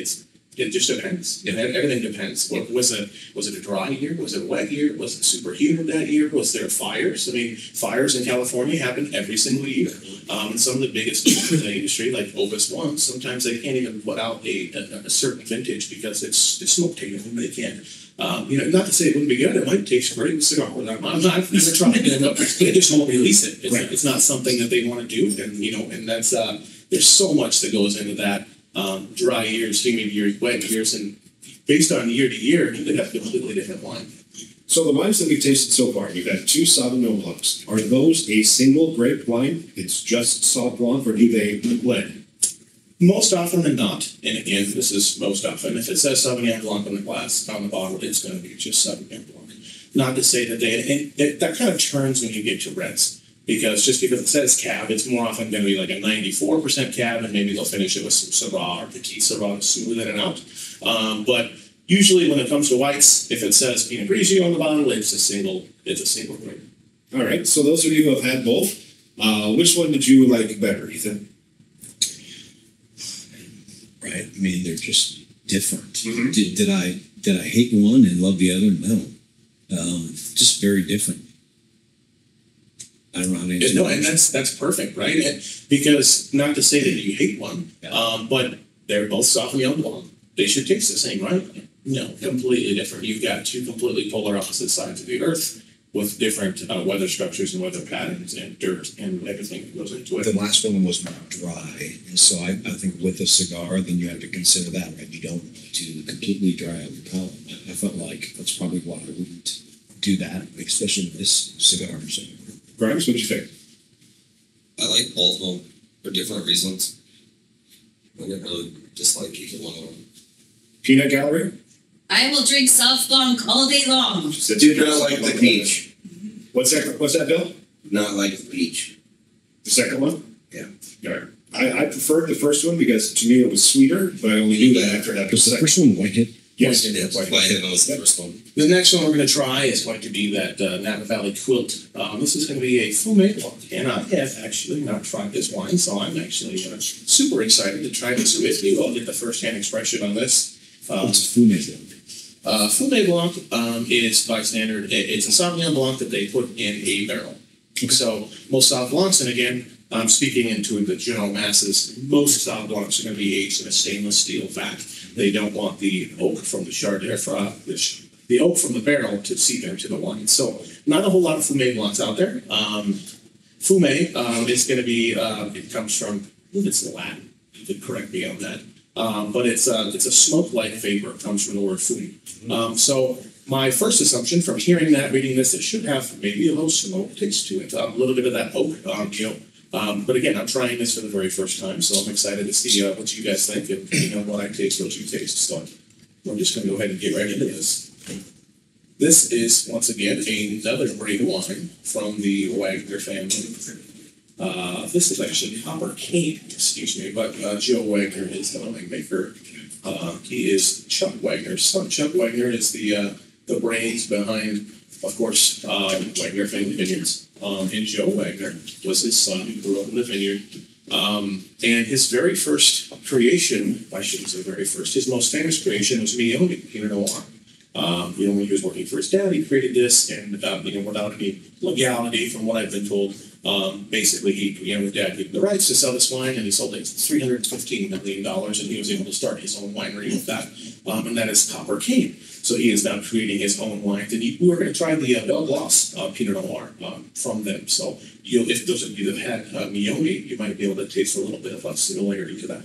It just depends. Everything depends. Was it a dry year? Was it a wet year? Was it super humid that year? Was there fires? Fires in California happen every single year. And some of the biggest names in the industry, like Opus One, sometimes they can't even put out a certain vintage because it's smoke tainted and they can't. Not to say it wouldn't be good. It might taste great with cigar. I'm not never trying to. They just won't release it. It's not something that they want to do. And that's there's so much that goes into that. Dry years, humid years, wet years, and based on year to year, you could have completely different wine. So the wines that we've tasted so far, you've had 2 Sauvignon Blancs. Are those a single grape wine? It's just Sauv Blanc, or do they blend? Most often than not, and again, this is most often, if it says Sauvignon Blanc on the glass, on the bottle, it's going to be just Sauvignon Blanc. Not to say that that kind of turns when you get to reds. Because it says cab, it's more often going to be like a 94% cab, and maybe they'll finish it with some Syrah or Petit Syrah to smooth it out. But usually when it comes to whites, if it says Pinot Grigio on the bottle, it's a single grape. All right. So those of you who have had both, which one did you like better, Ethan? Right. They're just different. Mm-hmm. Did I hate one and love the other? No. Just very different. I don't know how to answer and that's perfect, right? Because not to say that you hate one, but they're both Sauvignon Blanc. They should taste the same, right? No, completely different. You've got 2 completely polar opposite sides of the earth with different weather structures and weather patterns and dirt and everything that goes into it. The last one was dry, and so I think with a cigar, then you have to consider that, right? You don't want to completely dry out your palate. I felt like that's probably why I wouldn't do that, especially with this cigar. So. Grimes, what did you think? I like both of them for different reasons. I didn't really dislike either one of them. Peanut Gallery? I will drink soft blanc all day long. Do not like the peach. What's that, Bill? Not like the peach. The second one? Yeah. All right. I preferred the first one because to me it was sweeter, but I only knew that after having Was the second. first one whitehead? Yes. Whitehead was the first one. The next one we're going to try is going to be that Napa Valley Quilt. This is going to be a full one, and I have actually not tried this wine, so I'm actually super excited to try this with you. I'll get the first-hand expression on this. What's Fume Blanc? Fume Blanc is by standard. It's a Sauvignon Blanc that they put in a barrel. So most Sauv Blancs, and again, I'm speaking into the general masses, most Sauv Blancs are going to be aged in a stainless steel vat. They don't want the oak from the Chardonnay, the oak from the barrel to seep into the wine. So not a whole lot of Fume Blancs out there. Fume is going to be, it comes from, I believe it's Latin. You could correct me on that. But it's a smoke-like vapor. It comes from the word fume. So my first assumption from hearing that, reading this, it should have maybe a little smoke taste to it, a little bit of that oak, but again, I'm trying this for the very first time, so I'm excited to see what you guys think and what I taste, what you taste. So we're just going to go ahead and get right into this. This is, once again, another great wine from the Wagner family. This is actually Copper Cane, excuse me, but Joe Wagner is the winemaker. He is Chuck Wagner's son. Chuck Wagner is the brains behind, of course, Wagner Family Vineyards. And Joe Wagner was his son who grew up in the vineyard. And his very first creation, I shouldn't say very first, his most famous creation was Mignoni, Pinot Noir. When he was working for his dad, he created this, and without any legality, from what I've been told, basically his dad gave him the rights to sell this wine, and he sold it for $315 million, and he was able to start his own winery with that, and that is Copper Cane. So he is now creating his own wines, and we were going to try the Belle Gloss Pinot Noir from them. So if those of you that had Mignoni, you might be able to taste a little bit of a similarity to that.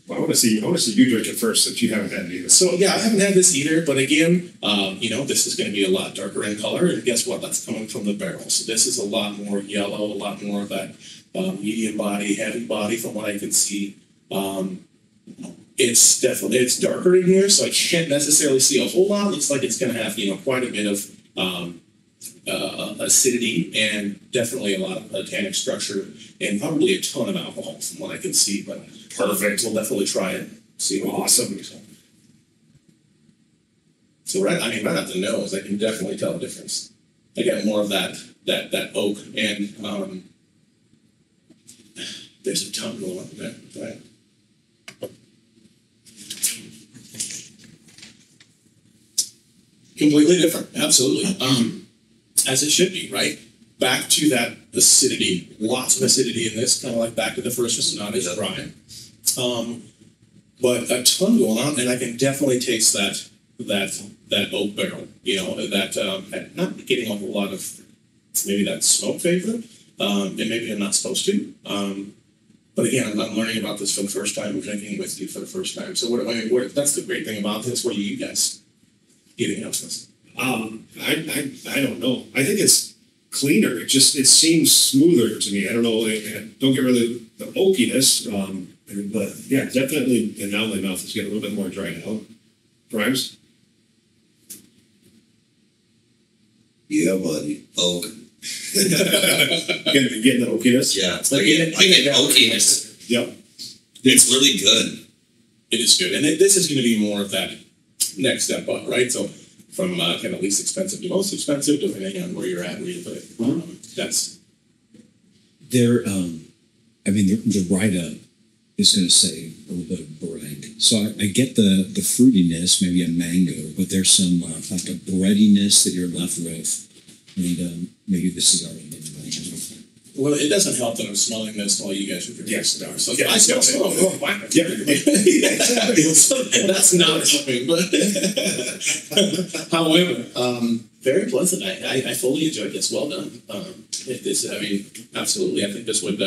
Well, I want to see you drink it first, since you haven't had it either. So yeah, I haven't had this either, but again, this is going to be a lot darker in color, and guess what? That's coming from the barrel. So this is a lot more yellow, a lot more of that medium body, heavy body, from what I can see. It's darker in here, so I can't necessarily see a whole lot. Looks like it's going to have quite a bit of acidity and definitely a lot of tannic structure and probably a ton of alcohol from what I can see. But perfect, we'll definitely try it. See, awesome. So right at the nose, I can definitely tell the difference. I get more of that oak, and there's a ton going on there. Right. Completely different, absolutely. As it should be, right? Back to that acidity, lots of acidity in this, kind of like back to the first, just not as dry. But a ton going on, and I can definitely taste that oak barrel. That not getting a whole lot of maybe that smoke flavor, and maybe I'm not supposed to. But again, I'm learning about this for the first time. I'm drinking with you for the first time. So that's the great thing about this. What are you guys getting out of this? I don't know. I think it's cleaner. It seems smoother to me. I don't know. Don't get rid of the oakiness, but yeah, definitely. And now my mouth is getting a little bit more dried out. Grimes? Yeah, buddy. Oak. Getting the oakiness? Yeah, I get oakiness. Yep. It's really good. It is good. And this is going to be more of that next step up, right? So from kind of least expensive to most expensive, depending on where you're at, where you put it. That's... The write-up is going to say a little bit of bread. So I get the fruitiness, maybe a mango, but there's some like a breadiness that you're left with. And maybe this is already been Well, it doesn't help that I'm smelling this while you guys are drinking cigars. So yeah, I smell smoke. Oh, wow. Yeah. That's not helping, but however, very pleasant. I fully enjoyed this. Well done. Absolutely. I think this would,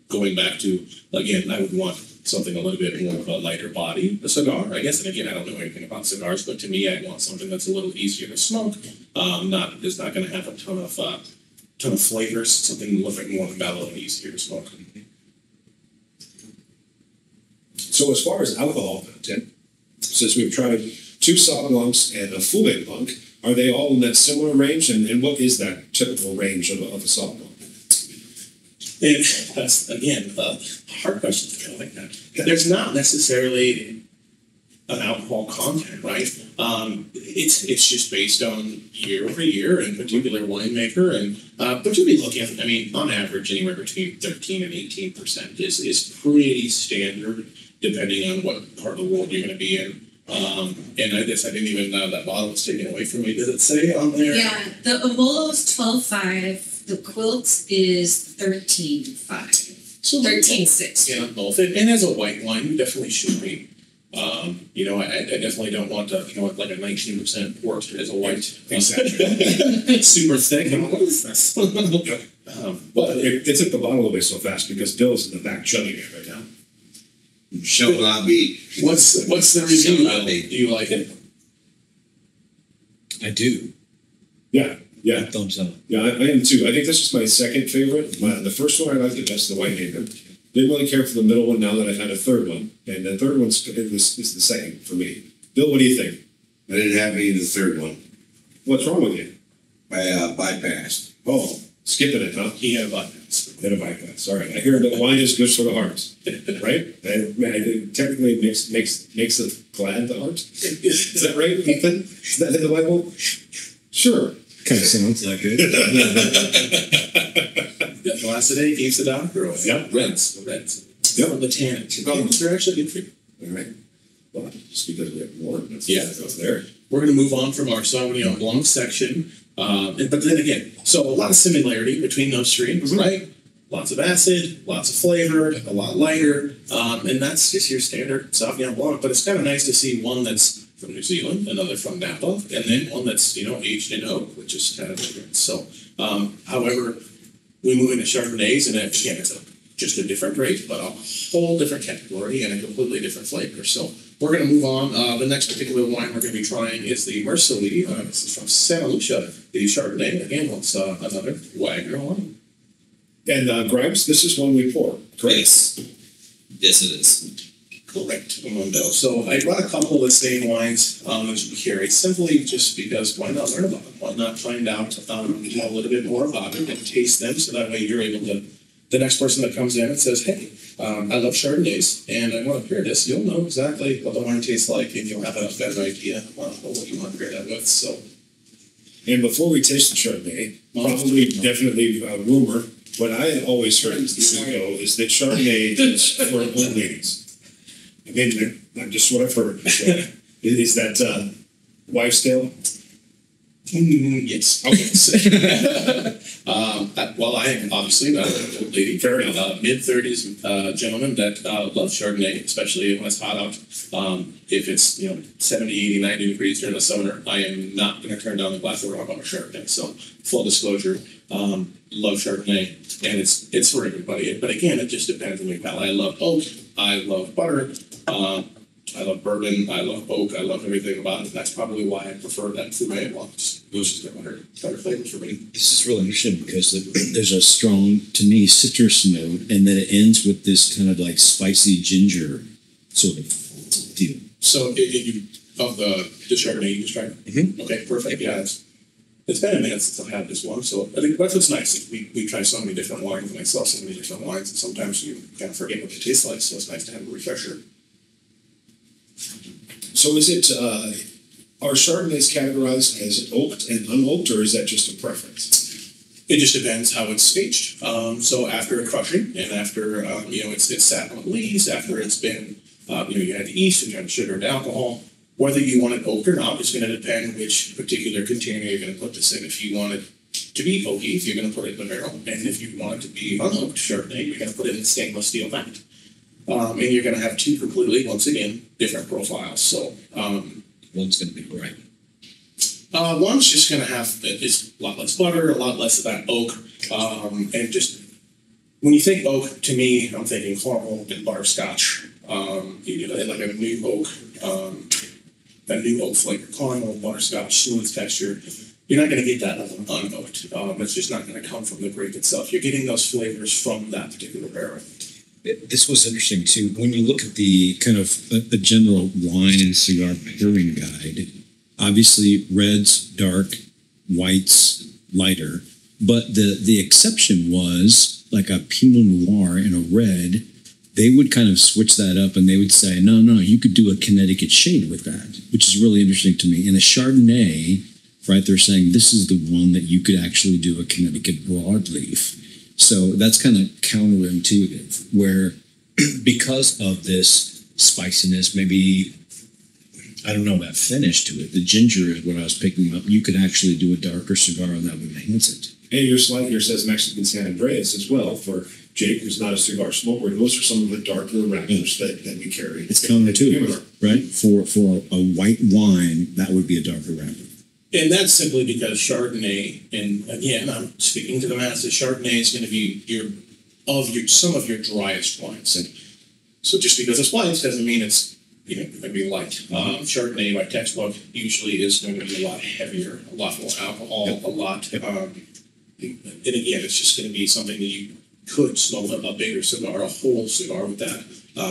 going back to, again, I would want something a little bit more of a lighter body, a cigar, I guess. And again, I don't know anything about cigars, but to me, I'd want something that's a little easier to smoke. It's not going to have a ton of flavors, something a little bit more mellow and easier to smoke. So as far as alcohol content, since we've tried 2 Sauv Blancs and a Fumé Blanc, are they all in that similar range? And what is that typical range of a Sauv Blanc? And that's, again, a hard question to kind of like that. There's not necessarily an alcohol content, right? It's just based on year over year and particular winemaker, and but you'll be looking at, I mean, on average, anywhere between 13 and 18% is pretty standard, depending on what part of the world you're going to be in. And I guess I didn't even know that bottle was taken away from me. Does it say on there? Yeah, the Omolo's 12.5, the Quilt is 13.5. So 13.6. Yeah, both. And as a white wine, you definitely should be. You know, I definitely don't want to, you know, like a 19% port as a white. Exactly. Super thick. And what is this? But it took the bottle away so fast because Bill's in the back chugging it right now. Shall not be. What's the review? Shall not be. Do you like it? I do. Yeah. Thumbs up. Yeah, I am too. I think this is my second favorite. The first one I liked the best, the White Haven. Didn't really care for the middle one now that I've had a third one. And the third one is the second for me. Bill, what do you think? I didn't have any of the third one. What's wrong with you? I bypassed. Oh, skipping it, huh? He had a bypass. Had a bypass. All right. I hear that wine is good for the heart, right? I think technically it makes it glad the heart. Is that right, Ethan? Is that in the Bible? Sure. Kind of sounds like it. The last day keeps the doctor away. Yeah. Reds. Yep. From the tannins. They're actually good for you. All right. Well, just because we have more. That's there. We're going to move on from our Sauvignon Blanc section. But then again, so a lot of similarity between those three, right? Lots of acid, lots of flavor, a lot lighter. And that's just your standard Sauvignon Blanc. But it's kind of nice to see one that's from New Zealand, another from Napa, and then one that's, you know, aged in oak, which is kind of different. So, however, we move into Chardonnays, and again, it's just a different rate, but a whole different category and a completely different flavor. So we're going to move on. The next particular wine we're going to be trying is the Marseille. This is from Santa Lucia, the Chardonnay. Again, it's another Wagner wine. And Grimes, this is one we pour. Correct. Yes, it is. Correct. So I brought a couple of the same wines as you carry, simply just because why not learn about them? Why not find out a little bit more about them and taste them, so that way you're able to, the next person that comes in and says, hey, I love Chardonnays and I want to pair this, you'll know exactly what the wine tastes like and you'll have a better idea of what you want to pair that with. So, and before we taste the Chardonnay, probably definitely rumor, what I always heard is that Chardonnay is for old ladies. Again, just what I've heard. Is that wives' tale? Yes. Okay. Well, I am obviously not an old lady. Fair enough. Mid-30s gentleman that loves Chardonnay, especially when it's hot out. If it's 70, 80, 90 degrees during the summer, I am not going to turn down the glass of rum on a Chardonnay. So, full disclosure, love Chardonnay, and it's for everybody. But again, it just depends on my palate. I love oak. I love butter. I love bourbon. I love oak. I love everything about it. That's probably why I prefer that Fumé Blanc. It was just better flavors for me. This is really interesting because there's a strong, to me, citrus note, and then it ends with this kind of like spicy ginger sort of deal. So, you of the Chardonnay you just tried? Mm-hmm. Okay, perfect. Yeah, it's been a minute since I've had this one, so I think that's what's nice. We try so many different wines, and I sell so many different wines, and sometimes you kind of forget what they taste like. So it's nice to have a refresher. So is it, are Chardonnays categorized as oaked and unoaked, or is that just a preference? It just depends how it's aged. So after crushing and after, it's sat on the lees, after it's been, you had the yeast and you had the sugar and alcohol, whether you want it oaked or not is going to depend which particular container you're going to put this in. If you want it to be oaky, if you're going to put it in the barrel, and if you want it to be unoaked Chardonnay, you're going to put it in stainless steel vat. And you're going to have two completely, once again, different profiles. So One's going to be bright. one's just going to have it's a lot less butter, a lot less of that oak, and just when you think oak, to me, I'm thinking caramel and butterscotch. Like a new oak, that new oak flavor, caramel, butterscotch, smooth texture. You're not going to get that unoaked. It's just not going to come from the grape itself. You're getting those flavors from that particular barrel. This was interesting too. When you look at the kind of a general wine and cigar pairing guide, obviously reds, dark, whites, lighter. But the exception was like a Pinot Noir and a red. They would kind of switch that up and they would say, no, you could do a Connecticut shade with that, which is really interesting to me. And a Chardonnay, right, they're saying this is the one that you could actually do a Connecticut broadleaf. So that's kind of counterintuitive, where because of this spiciness, maybe, I don't know, that finish to it, the ginger is what I was picking up, you could actually do a darker cigar and that would enhance it. And your slide here says Mexican San Andreas as well for Jake, who's not a cigar smoker. Those are some of the darker wrappers that we carry. It's counterintuitive, right? For a white wine, that would be a darker wrapper. And that's simply because Chardonnay, and again, I'm speaking to the masses, Chardonnay is going to be some of your driest wines. And so just because it's white doesn't mean it's going to be light. Chardonnay by textbook usually is going to be a lot heavier, a lot more alcohol, a lot. And again, it's just going to be something that you could smoke a bigger cigar, a whole cigar with that,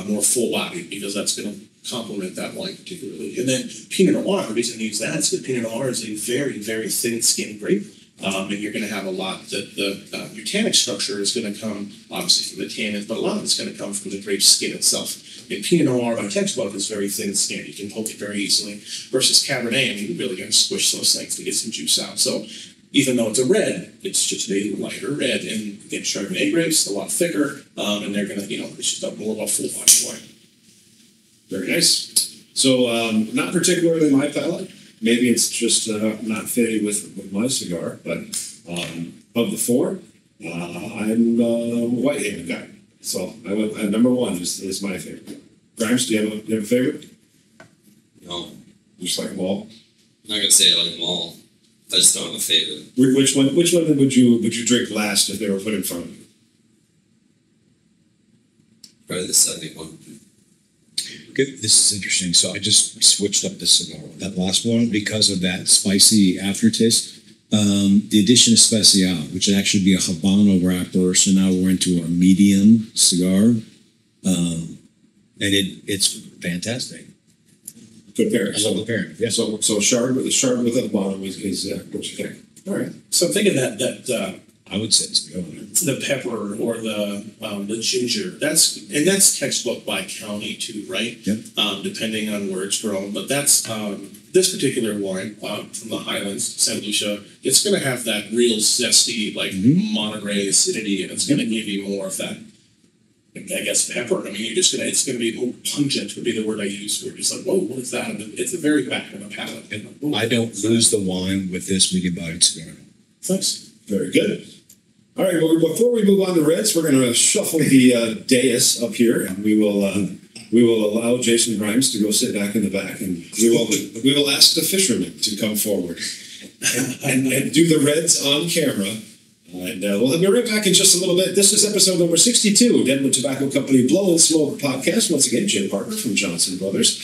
more full body, because that's going to complement that wine particularly. And then Pinot Noir, the reason I use that is that Pinot Noir is a very, very thin-skinned grape. And you're going to have a lot that your tannic structure is going to come obviously from the tannins, but a lot of it's going to come from the grape skin itself. And Pinot Noir by textbook is very thin-skinned. You can poke it very easily. Versus Cabernet, I mean, you're really going to squish those things to get some juice out. So even though it's a red, it's just a lighter red. And again, Chardonnay grapes, a lot thicker, and they're going to, it's just more of a full body wine. Very nice. So, not particularly my palate. Maybe it's just not fitting with my cigar, but of the four, I'm a white-handed guy. So, number one is my favorite. Grimes, do you have a favorite? No. Just like them all? I'm not going to say I like them all. I just don't have a favorite. Which one would you drink last if they were put in front of you? Probably the second one. Okay, this is interesting. So I just switched up the cigar, that last one, because of that spicy aftertaste. The addition of Special, which would actually be a Habano wrapper. So now we're into a medium cigar. And it's fantastic. Good pairing. I love the pairing. Yeah. So Chard with a Habano is what you think? All right. So I'm thinking that I would say it's good. the pepper or the ginger, that's textbook by county too, right? Yep. Depending on where it's grown. But that's this particular wine from the Highlands, St. Lucia, it's going to have that real zesty, like Monterey acidity, and it's going to give you more of that, I guess, pepper. I mean, it's going to be more pungent would be the word I use. Where it's like, whoa, what is that? And it's a very back of the palate. I don't lose the wine with this medium-bodied cigar. Thanks. Very good. All right, well, before we move on to reds, we're going to shuffle the dais up here, and we will allow Jason Grimes to go sit back in the back, and we will ask the fishermen to come forward and do the reds on camera. And we'll be right back in just a little bit. This is episode number 62, Deadwood Tobacco Company Blow and Smoke podcast. Once again, Jim Parker from Johnson Brothers,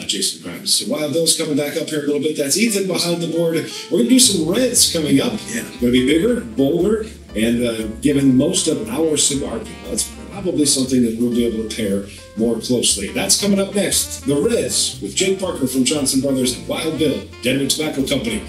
Jason Grimes. So Wild Bill's coming back up here a little bit. That's Ethan behind the board. We're going to do some reds coming up. Yeah. Going to be bigger, bolder, and given most of our cigar people, it's probably something that we'll be able to pair more closely. That's coming up next. The Reds with Jake Parker from Johnson Brothers and Wild Bill, Deadwood Tobacco Company.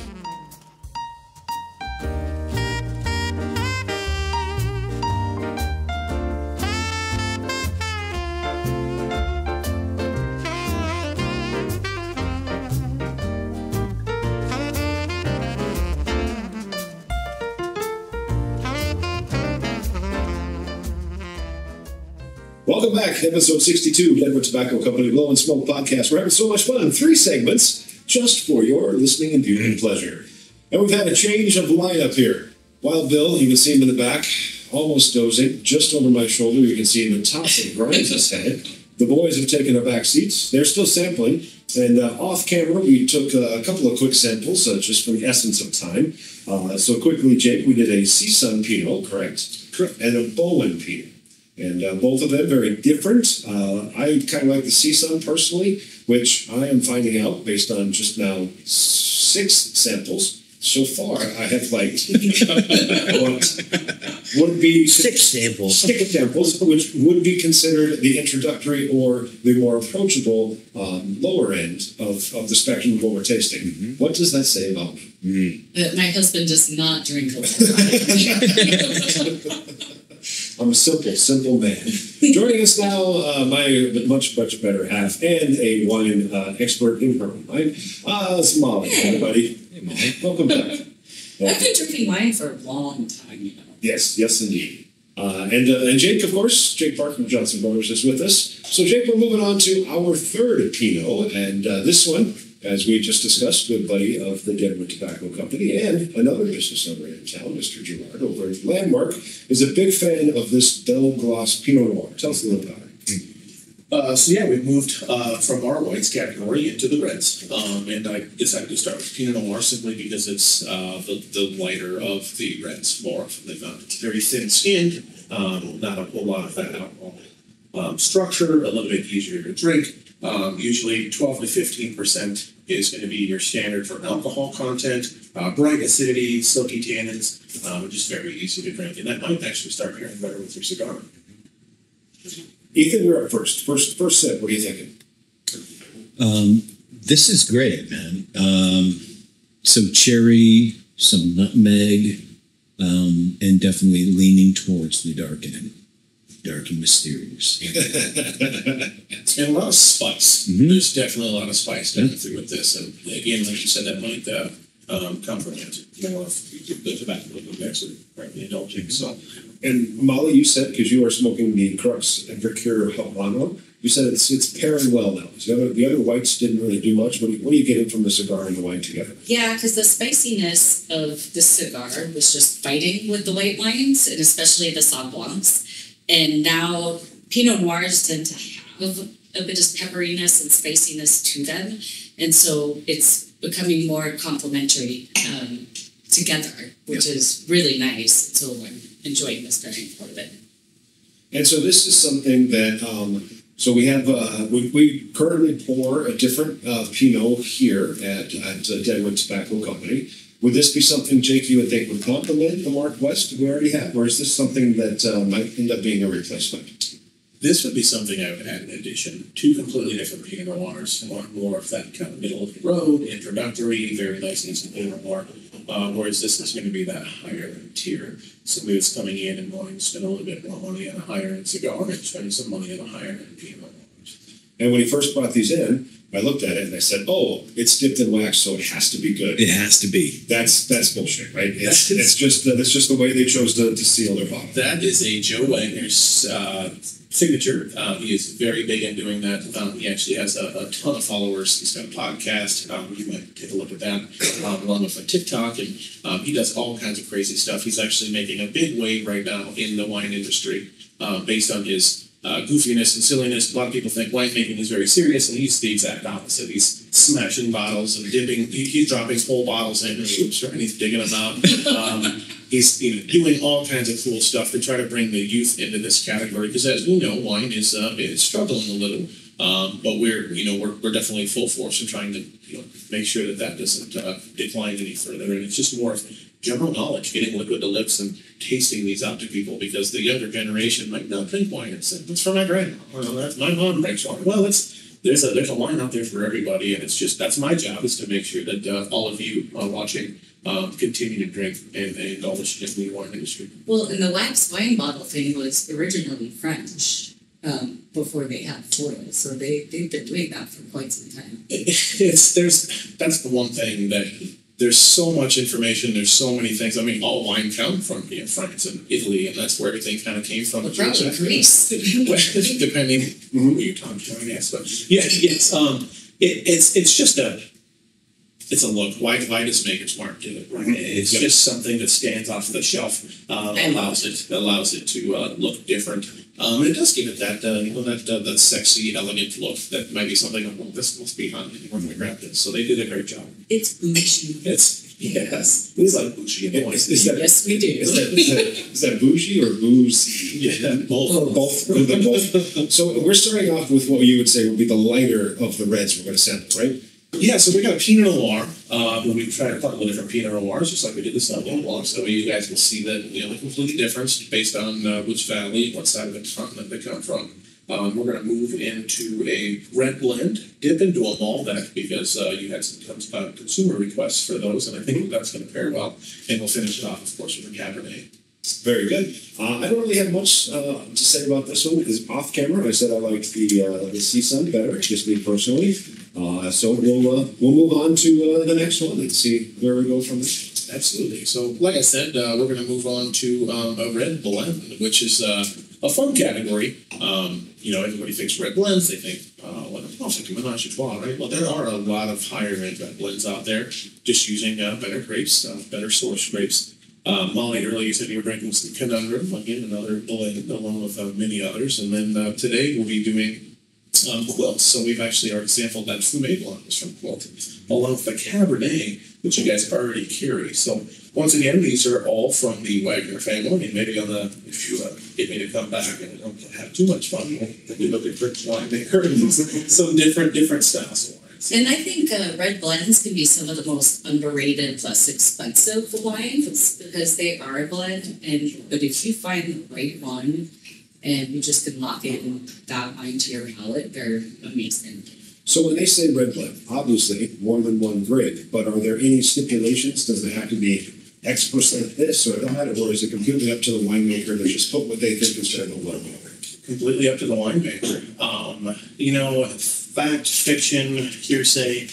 Welcome back, episode 62, Deadwood Tobacco Company Blow and Smoke podcast. We're having so much fun. 3 segments just for your listening and viewing pleasure. And we've had a change of lineup here. Wild Bill, you can see him in the back, almost dozing, just over my shoulder. You can see him the top of Grimes' head. The boys have taken their back seats. They're still sampling. And off camera, we took a couple of quick samples, just for the essence of time. So quickly, Jake, we did a Sea-Sun Pinot, correct? Correct. And a Bowen Pinot. And both of them very different. I kind of like the Sea-Sun personally, which I am finding out based on just now 6 samples. So far, I have liked. would be 6 samples. 6 samples, which would be considered the introductory or the more approachable lower end of the spectrum of what we're tasting. Mm-hmm. What does that say about me? My husband does not drink a lot. I'm a simple man. Joining us now, my much better half and a wine expert in her own right. It's Molly. Hey, buddy. Hey, Molly. Welcome back. I've been drinking wine for a long time, Yes, indeed. And Jake, of course, Jake Parker from Johnson Brothers is with us. So, Jake, we're moving on to our third Pinot, and this one, as we just discussed, good buddy of the Deadwood Tobacco Company and another business owner in town, Mr. Gerard, over at Landmark, is a big fan of this Belle Gloss Pinot Noir. Tell us a little about it. We moved from our whites category into the reds, and I decided to start with Pinot Noir simply because it's the lighter of the reds more often than not. It's very thin-skinned, not a whole lot of that alcohol structure, a little bit easier to drink. Usually 12 to 15% is going to be your standard for alcohol content, bright acidity, silky tannins, just very easy to drink, and that might actually start pairing better with your cigar. Ethan, you're up first. First sip. What are you thinking? This is great, man. Some cherry, some nutmeg, and definitely leaning towards the dark end. Dark and mysterious. And a lot of spice. Mm-hmm. There's definitely a lot of spice down through with this, and again, like you said, that might complement more of the tobacco mix and rightly indulging. So, And Molly, you said, because you are smoking the Crux and Procure Habano, you said it's pairing well now. So the other whites didn't really do much. What are you getting from the cigar and the wine together? Yeah, because the spiciness of the cigar was just fighting with the white wines, and especially the Sauv Blancs. And now Pinot Noirs tend to have a bit of pepperiness and spiciness to them. And so it's becoming more complementary together, which is really nice. So I'm enjoying this very part of it. And so this is something that, so we have, we currently pour a different Pinot here at Deadwood Tobacco Company. Would this be something, Jake, you would think would complement the Mark West we already have? Or is this something that might end up being a replacement? this would be something I would add in addition. Two completely different Pinot Noirs. One more of that kind of middle of the road, introductory, very nice and simple Pinot Noir. Whereas this is going to be that higher tier. Somebody that's coming in and wanting to spend a little bit more money on a higher end cigar and spending some money on a higher end Pinot Noir. And when he first brought these in, I looked at it and I said, "Oh, it's dipped in wax, so it has to be good." It has to be. That's bullshit, right? It's just the way they chose to seal their bottle. That is a Joe Wagner's signature. He is very big in doing that. He actually has a ton of followers. He's got a podcast. You might take a look at that, along with a TikTok, and he does all kinds of crazy stuff. He's actually making a big wave right now in the wine industry based on his goofiness and silliness. A lot of people think winemaking is very serious, and he's the exact opposite. He's smashing bottles and dipping. He's dropping whole bottles in and he's digging them out. He's doing all kinds of cool stuff to try to bring the youth into this category because, as we know, wine is struggling a little. But we're definitely full force in trying to make sure that doesn't decline any further. And it's just more of general knowledge, getting liquid to lips and tasting these out to people because the younger generation might not drink wine. It's from my grandma. My mom drinks wine. Well, there's a wine out there for everybody, and it's just that's my job is to make sure that all of you watching continue to drink and indulge in the wine industry. Well, and the wax wine bottle thing was originally French before they had foil, so they've been doing that for quite some time. That's the one thing that. There's so much information. There's so many things. I mean, all wine come from France and Italy, and that's where everything kind of came from. Probably Greece, depending who you're talking to, I guess. But yeah, yes. It's just a look. Why does Maker's Mark do it? Right? It's just something that stands off the shelf. Allows it to look different. It does give it that sexy, elegant look. That might be something. Well, this must be on when we grabbed it. So they did a great job. It's bougie. Yes. We like bougie in the wine. Yes, we do. Is that bougie or boozy? Yeah, both. Both. So we're starting off with what you would say would be the lighter of the reds we're going to sample, right? Yeah, so we got a Pinot Noir. We've tried a couple of different Pinot Noirs, just like we did the Sauvignon Blanc. So you guys will see that, the complete difference based on which valley, what side of the continent they come from. We're going to move into a red blend, dip into a Malbec because you had some consumer requests for those, and I think that's going to pair well. And we'll finish it off, of course, with a Cabernet. Very good. I don't really have much to say about this one because off camera I said I liked the CSUN better, just me personally. So we'll move on to the next one and see where we go from there. Absolutely. So, like I said, we're going to move on to a red blend, which is a fun category. Everybody thinks red blends. They think, it's like a menage a trois, right? Well, there are a lot of higher end red blends out there, just using better grapes, better source grapes. Molly, earlier you said you were drinking some Conundrum, again, another blend along with many others. And then today we'll be doing Quilt. So we've actually already sampled that Fumé Blanc was from Quilt, along with the Cabernet, which you guys already carry. So once again, these are all from the Wagner family. I mean, maybe if you get me to come back and don't have too much fun, we'll look at Rick's winemaker and some different styles of wines. And I think red blends can be some of the most underrated plus expensive wines because they are a blend. But if you find the right one and you just can lock in that wine to your palate, they're amazing. So when they say red blend, obviously more than one grade, but are there any stipulations? Does it have to be X% this or that, or is it completely up to the winemaker to just put what they think is fair to the winemaker? Completely up to the winemaker. Fact, fiction, hearsay,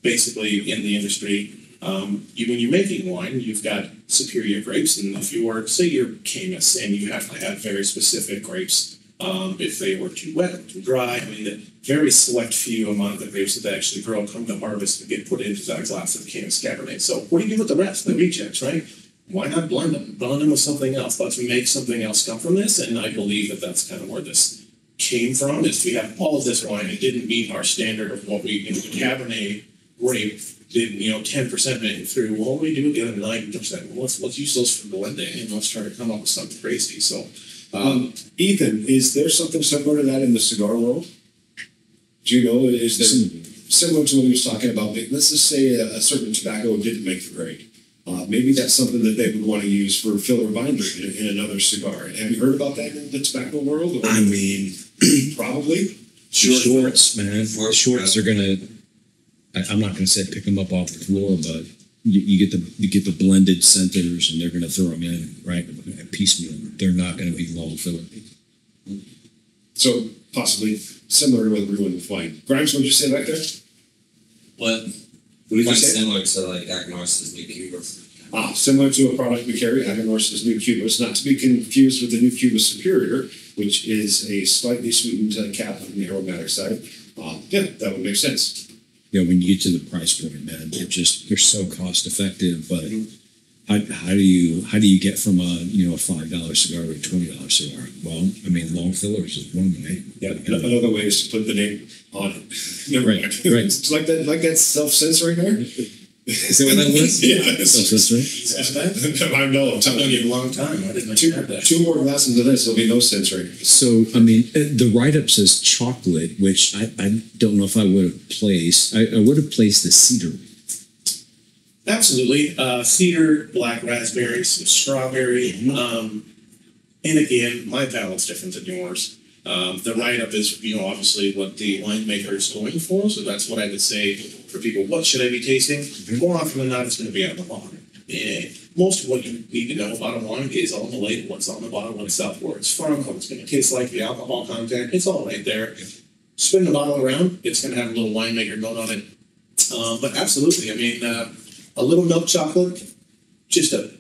basically in the industry. When you're making wine, you've got superior grapes, and if you were, say you're Camus, and you have to have very specific grapes, if they were too wet or too dry, the very select few amount of the grapes that they actually grow come to harvest and get put into that glass of Camus Cabernet. So what do you do with the rest, the rejects, right? Why not blend them? Blend them with something else. Let's make something else come from this, and I believe that that's kind of where this came from, is we have all of this wine. It didn't meet our standard of what we, the Cabernet grape did, 10% make it through. Well, what do we do with the other 90%? Well, let's use those for blending, and let's try to come up with something crazy. So, Ethan, is there something similar to that in the cigar world? Do you know, is there similar to what he was talking about? Let's just say a certain tobacco didn't make the grade. Maybe that's something that they would want to use for filler binder in another cigar. Have you heard about that in the tobacco world? Or probably. Shorts, man. Shorts are gonna. I'm not gonna say pick them up off the floor, but you get the blended centers, and they're gonna throw them in right piecemeal. They're not gonna be long filler. So possibly similar to what we're doing with wine. Grimes, what did you say back there? What? What did you Quite say? similar to like Agnos's New Cuba. Similar to a product we carry, Aganorsa's New Cubas, not to be confused with the New Cuba Superior, which is a slightly sweetened cap on the aromatic side. That would make sense. When you get to the price point, man, they're so cost effective. But how do you get from a $5 cigar to a $20 cigar? Well, long fillers is one way. Yeah, another way is to put the name on it. Right. It's like that self-censoring there. Is that what that was? Yeah. Self-censoring? I know. I'm I've telling known you. you a long time. I didn't know that. Two more glasses of this, there'll be no censoring. So, the write-up says chocolate, which I don't know if I would have placed. I would have placed the cedar. Absolutely. Cedar, black raspberry, some strawberry. And again, my palate's different than yours. The write-up is, obviously what the winemaker is going for. So that's what I would say for people. What should I be tasting? More often than not, it's going to be on the bottom. And most of what you need to know about a wine is on the label, what's on the bottle itself, where it's from, what it's going to taste like, the alcohol content. It's all right there. Spin the bottle around, it's going to have a little winemaker note on it. But absolutely, a little milk chocolate, just a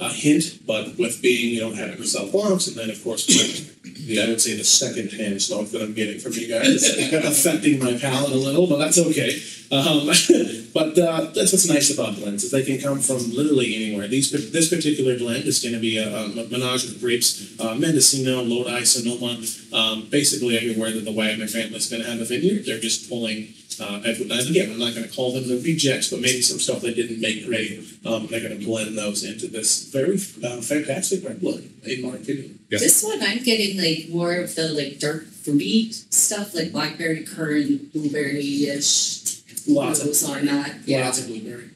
hint, but with being, having yourself blancs, and then of course, I would say the second hand smoke that I'm getting from you guys is affecting my palate a little, but that's okay. But that's what's nice about blends, is they can come from literally anywhere. This particular blend is going to be a menage of grapes, Mendocino, Lodi, Sonoma, basically everywhere that the Wagner family is going to have a vineyard. They're just pulling and again, I'm not going to call them the rejects, but maybe some stuff they didn't make great. They're going to blend those into this very fantastic red blend, in my opinion. Yeah. This one, I'm getting like more of the like dark fruity stuff, like blackberry, currant, blueberry-ish. Lots Those on that. Yeah. Lots of blueberry.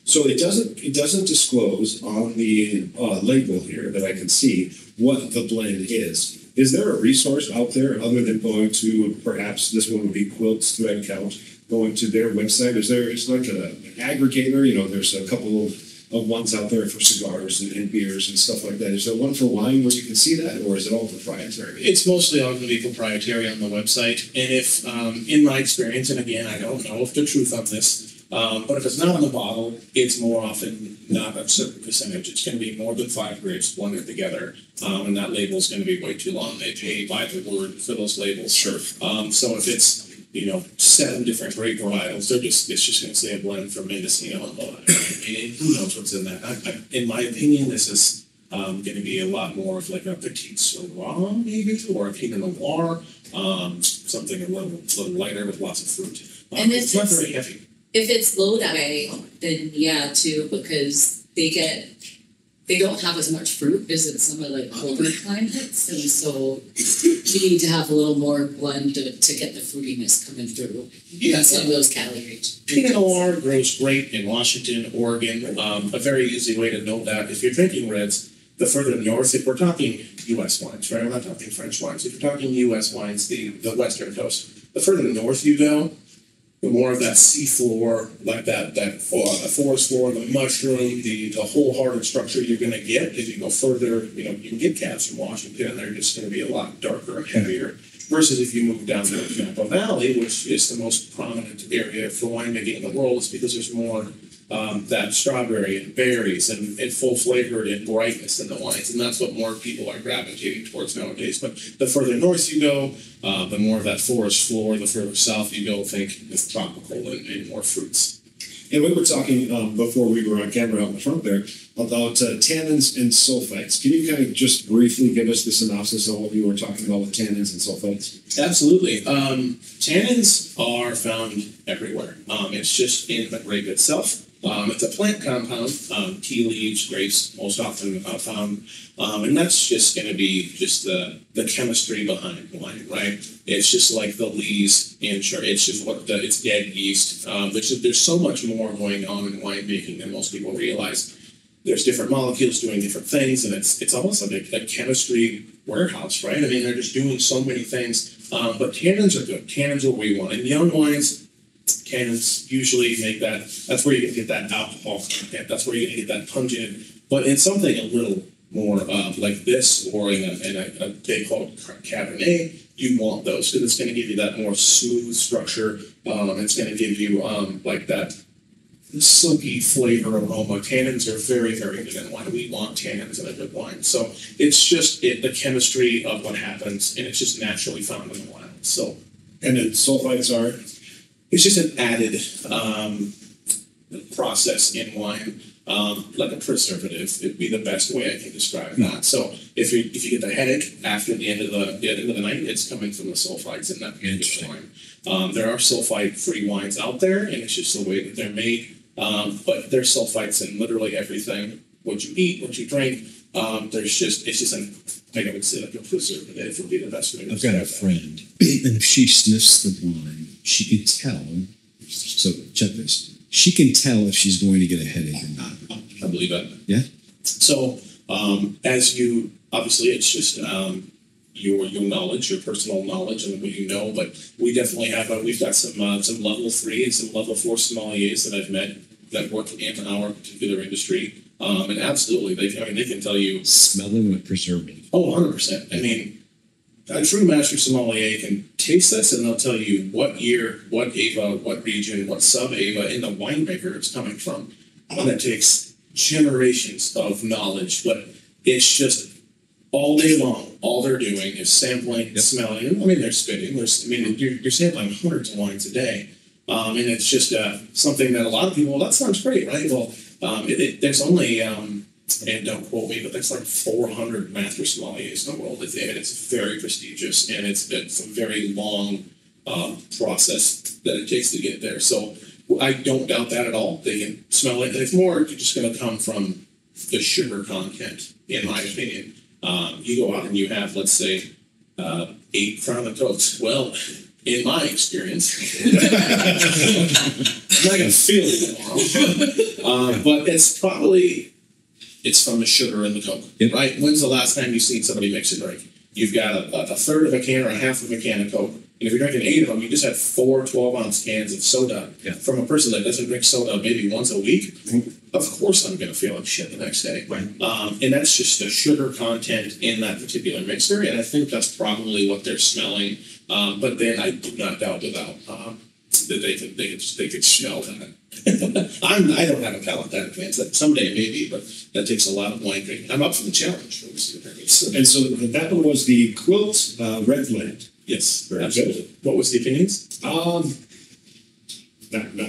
So it doesn't disclose on the label here that I can see what the blend is. Is there a resource out there other than going to, perhaps this one would be Quilt's Thread Count, going to their website? It's like an aggregator, there's a couple of ones out there for cigars and beers and stuff like that. Is there one for wine where you can see that, or is it all proprietary? It's mostly all going to be proprietary on the website. And if, in my experience, and again, I don't know if the truth on this, but if it's not on the bottle, it's more often not a certain percentage. It's going to be more than 5 grapes blended together, and that label is going to be way too long. They pay by the word for those labels. Sure. So if it's 7 different grape varietals, it's just going to say a blend from Mendocino and Lodi. And who knows what's in that? In my opinion, this is going to be a lot more of like a Petit Syrah, maybe, or a Pinot Noir, something a little lighter with lots of fruit. And it's not very heavy. If it's Lodi, then yeah, too, because they don't have as much fruit as in some of like colder climates, and so you need to have a little more blend to get the fruitiness coming through. Yeah, and some of those calories. Pinot Noir grows great in Washington, Oregon. A very easy way to know that if you're drinking reds, the further north, if we're talking U.S. wines, right? We're not talking French wines. If you're talking U.S. wines, the western coast, the further north you go, the more of that seafloor, like that forest floor, the mushroom, the wholehearted structure you're going to get. If you go further, you can get cabs from Washington, and they're just going to be a lot darker and heavier. Versus if you move down to the Napa Valley, which is the most prominent area for winemaking in the world, is because there's more that strawberry and berries and full flavored and brightness in the wines, and that's what more people are gravitating towards nowadays. But the further north you go, the more of that forest floor. The further south you go, think it's tropical and more fruits. And we were talking before we were on camera out in the front there about tannins and sulfites. Can you kind of just briefly give us the synopsis of what you were talking about with tannins and sulfites? Absolutely. Tannins are found everywhere. It's just in the grape itself. It's a plant compound, tea leaves, grapes, most often found, and that's just going to be just the chemistry behind wine, right? It's just like the lees in sugar. It's just it's dead yeast. There's so much more going on in winemaking than most people realize. There's different molecules doing different things, and it's almost like a chemistry warehouse, right? I mean, they're just doing so many things. But tannins are good. Tannins are what we want. In young wines, tannins usually make that's where you're going to get that alcohol content. That's where you're going to get that pungent. But in something a little more like this, or in a they call it Cabernet, you want those because it's going to give you that more smooth structure. It's going to give you like that silky flavor aroma. Tannins are very, very good in wine. We want tannins in a good wine. So it's just the chemistry of what happens, and it's just naturally found in the wild. So, and then sulfites are? It's just an added process in wine, like a preservative. It'd be the best way I can describe that. So if you get the headache after the end of the night, it's coming from the sulfites in that wine. There are sulfite-free wines out there, and it's just the way that they're made. But there's sulfites in literally everything. What you eat, what you drink. It's just I would say like a preservative would be the best way to I've got a friend, and if she sniffs the wine, she can tell. So check this. She can tell if she's going to get a headache or not. I believe that. Yeah. So as you obviously, it's just your knowledge, your personal knowledge, and what you know. But we definitely we've got some level 3 and some level 4 sommeliers that I've met that work in our particular industry. And absolutely, they can tell you. Smelling with preservative. Oh, 100%. I mean, a true master sommelier can taste this and they'll tell you what year, what Ava, what region, what sub-Ava in the winemaker it's coming from. And that takes generations of knowledge, but it's just all day long, all they're doing is sampling, smelling. I mean, they're spitting. You're sampling hundreds of wines a day. And it's just something that a lot of people, that sounds great, right? Well, there's only, and don't quote me, but there's like 400 master sommeliers in the world. It's very prestigious, and it's a very long process that it takes to get there. So I don't doubt that at all. They can smell it. It's more just going to come from the sugar content, in my opinion. You go out and you have, let's say, 8 Crown and Cokes. Well, in my experience, I'm not going to feel it tomorrow. But it's from the sugar in the Coke, right? When's the last time you've seen somebody mix a drink? You've got a third of a can or a half of a can of Coke. And if you're drinking 8 of them, you just had 4 12-ounce cans of soda. From a person that doesn't drink soda maybe once a week, of course I'm going to feel like shit the next day. And that's just the sugar content in that particular mixer. And I think that's probably what they're smelling. But then I do not doubt about that they could smell that. I don't have a palate that advanced. Someday maybe, but that takes a lot of wine drinking. I'm up for the challenge. And so that one was the Quilt Red Blend. Yes, Very absolutely. good. What was the opinions? Not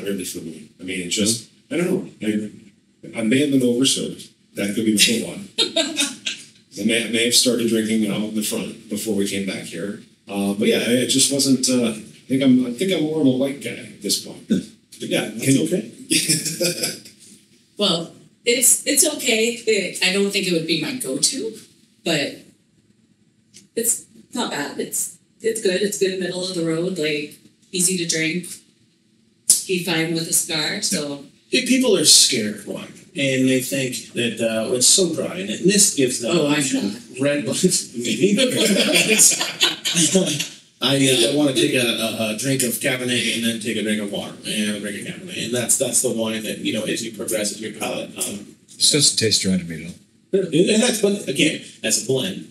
really for me. I mean, it's just, I don't know. I may have been overserved. That could be the whole one. I may have started drinking out in the front before we came back here. But yeah, it just wasn't. I think I'm more of a white guy at this point. But yeah, It's okay. Well, it's okay. I don't think it would be my go-to, but it's not bad. It's good. It's good middle of the road, like easy to drink. Be fine with a cigar. So People are scared of wine, and they think that it's so dry, and this gives them red I want to take a drink of Cabernet and then take a drink of water and a drink of Cabernet, and that's the wine that as you progress in your palate. This doesn't taste dry to me at all. And that's, but again, as a blend,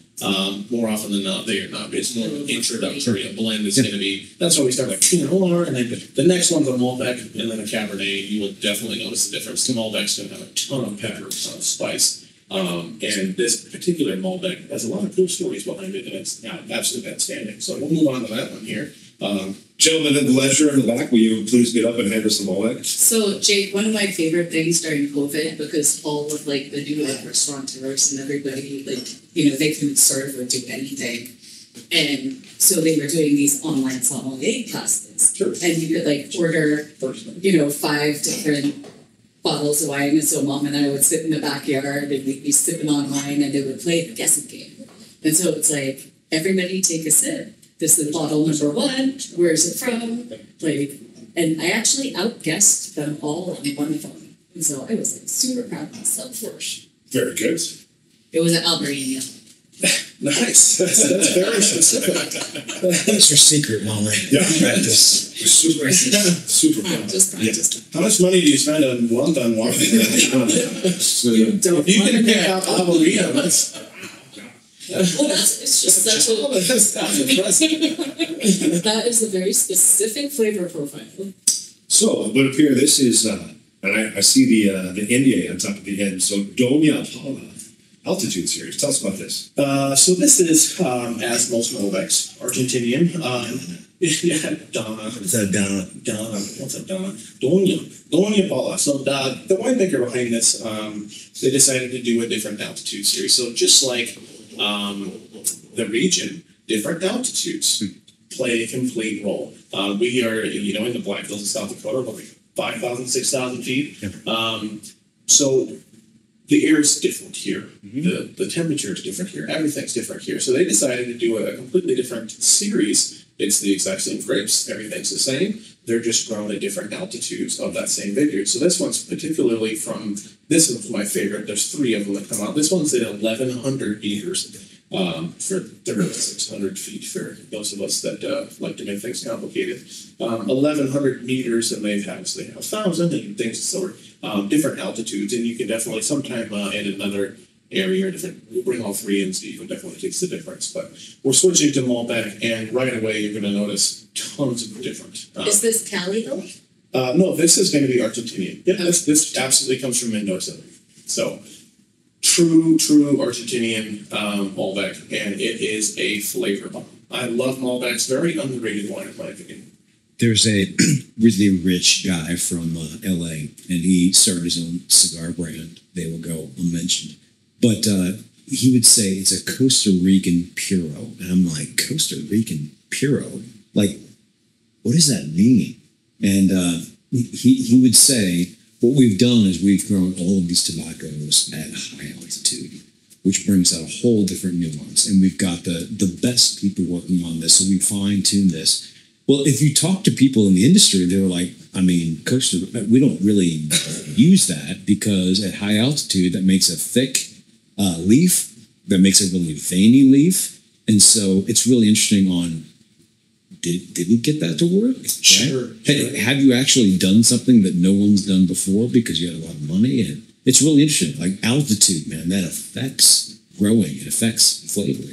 more often than not, they are not. It's more introductory. A blend is going to be. That's why we start like Pinot Noir, and then the next one's a Malbec, and then a Cabernet. You will definitely notice the difference. The Malbec's going to have a ton of pepper, a ton of spice. And this particular Malbec has a lot of cool stories behind it, and it's absolutely outstanding. So we'll move on to that one here. Gentlemen in the leisure in the back, will you please get up and hand us the Malbec? So, Jake, one of my favorite things during COVID, because all of the new restaurateurs and everybody, they couldn't serve or do anything. And so they were doing these online sommelier classes. Sure. And you could order, 5 different bottles of wine. And so Mom and I would sit in the backyard and we'd be sipping on wine and they would play the guessing game. And so it's like, everybody take a sip. This is bottle number 1. Where's it from? And I actually outguessed them all on one phone. And so I was super proud of myself for it. Very good. It was an Albertina. Nice. That's very specific. That's your secret, Molly. Yeah. Practice. Super proud. Just practiced. How much money do you spend on wine? If you can pick out Albertina, that's. Well, it's just such a. That is a very specific flavor profile. So it would appear this is, and I see the India on top of the end. So Doña Paula Altitude Series. Tell us about this. So this is, as most Malbecs, Argentinian. Donna. What's that, Donna? Donna. What's up, Donna? Doña Paula. So the winemaker behind this, they decided to do a different altitude series. So just like the region, different altitudes play a complete role. We are, in the Black Hills of South Dakota, about 5,000, 6,000 feet. So the air is different here. The temperature is different here. Everything's different here. So they decided to do a completely different series. It's the exact same grapes. Everything's the same. They're just grown at different altitudes of that same vineyard. So this one's particularly this one's my favorite. There's 3 of them that come out. This one's at 1,100 meters for 3,600 feet for those of us that like to make things complicated. 1,100 meters, and they have 1,000 and things sort different altitudes, and you can definitely sometime in another area, we'll bring all 3 in so you can definitely taste the difference. But we're switching to Malbec, and right away you're going to notice tons of different. Is this Cali though? No, this is going to be Argentinian. Yeah, this absolutely comes from Mendoza. So true Argentinian Malbec, and it is a flavor bomb. I love Malbecs. Very underrated wine in my opinion. There's a really rich guy from LA, and he started his own cigar brand. They will go unmentioned. But he would say it's a Costa Rican Puro. And I'm like, Costa Rican Puro? Like, what does that mean? And he would say, what we've done is we've grown all of these tobaccos at high altitude, which brings out a whole different nuance. And we've got the best people working on this, so we fine-tune this. Well, if you talk to people in the industry, they're like, I mean, Costa, we don't really use that because at high altitude, that makes a thick leaf, that makes a really veiny leaf. And so it's really interesting on, did we get that to work? Sure. Right? Have you actually done something that no one's done before because you had a lot of money? And it's really interesting. Like altitude, man, that affects growing. It affects flavor.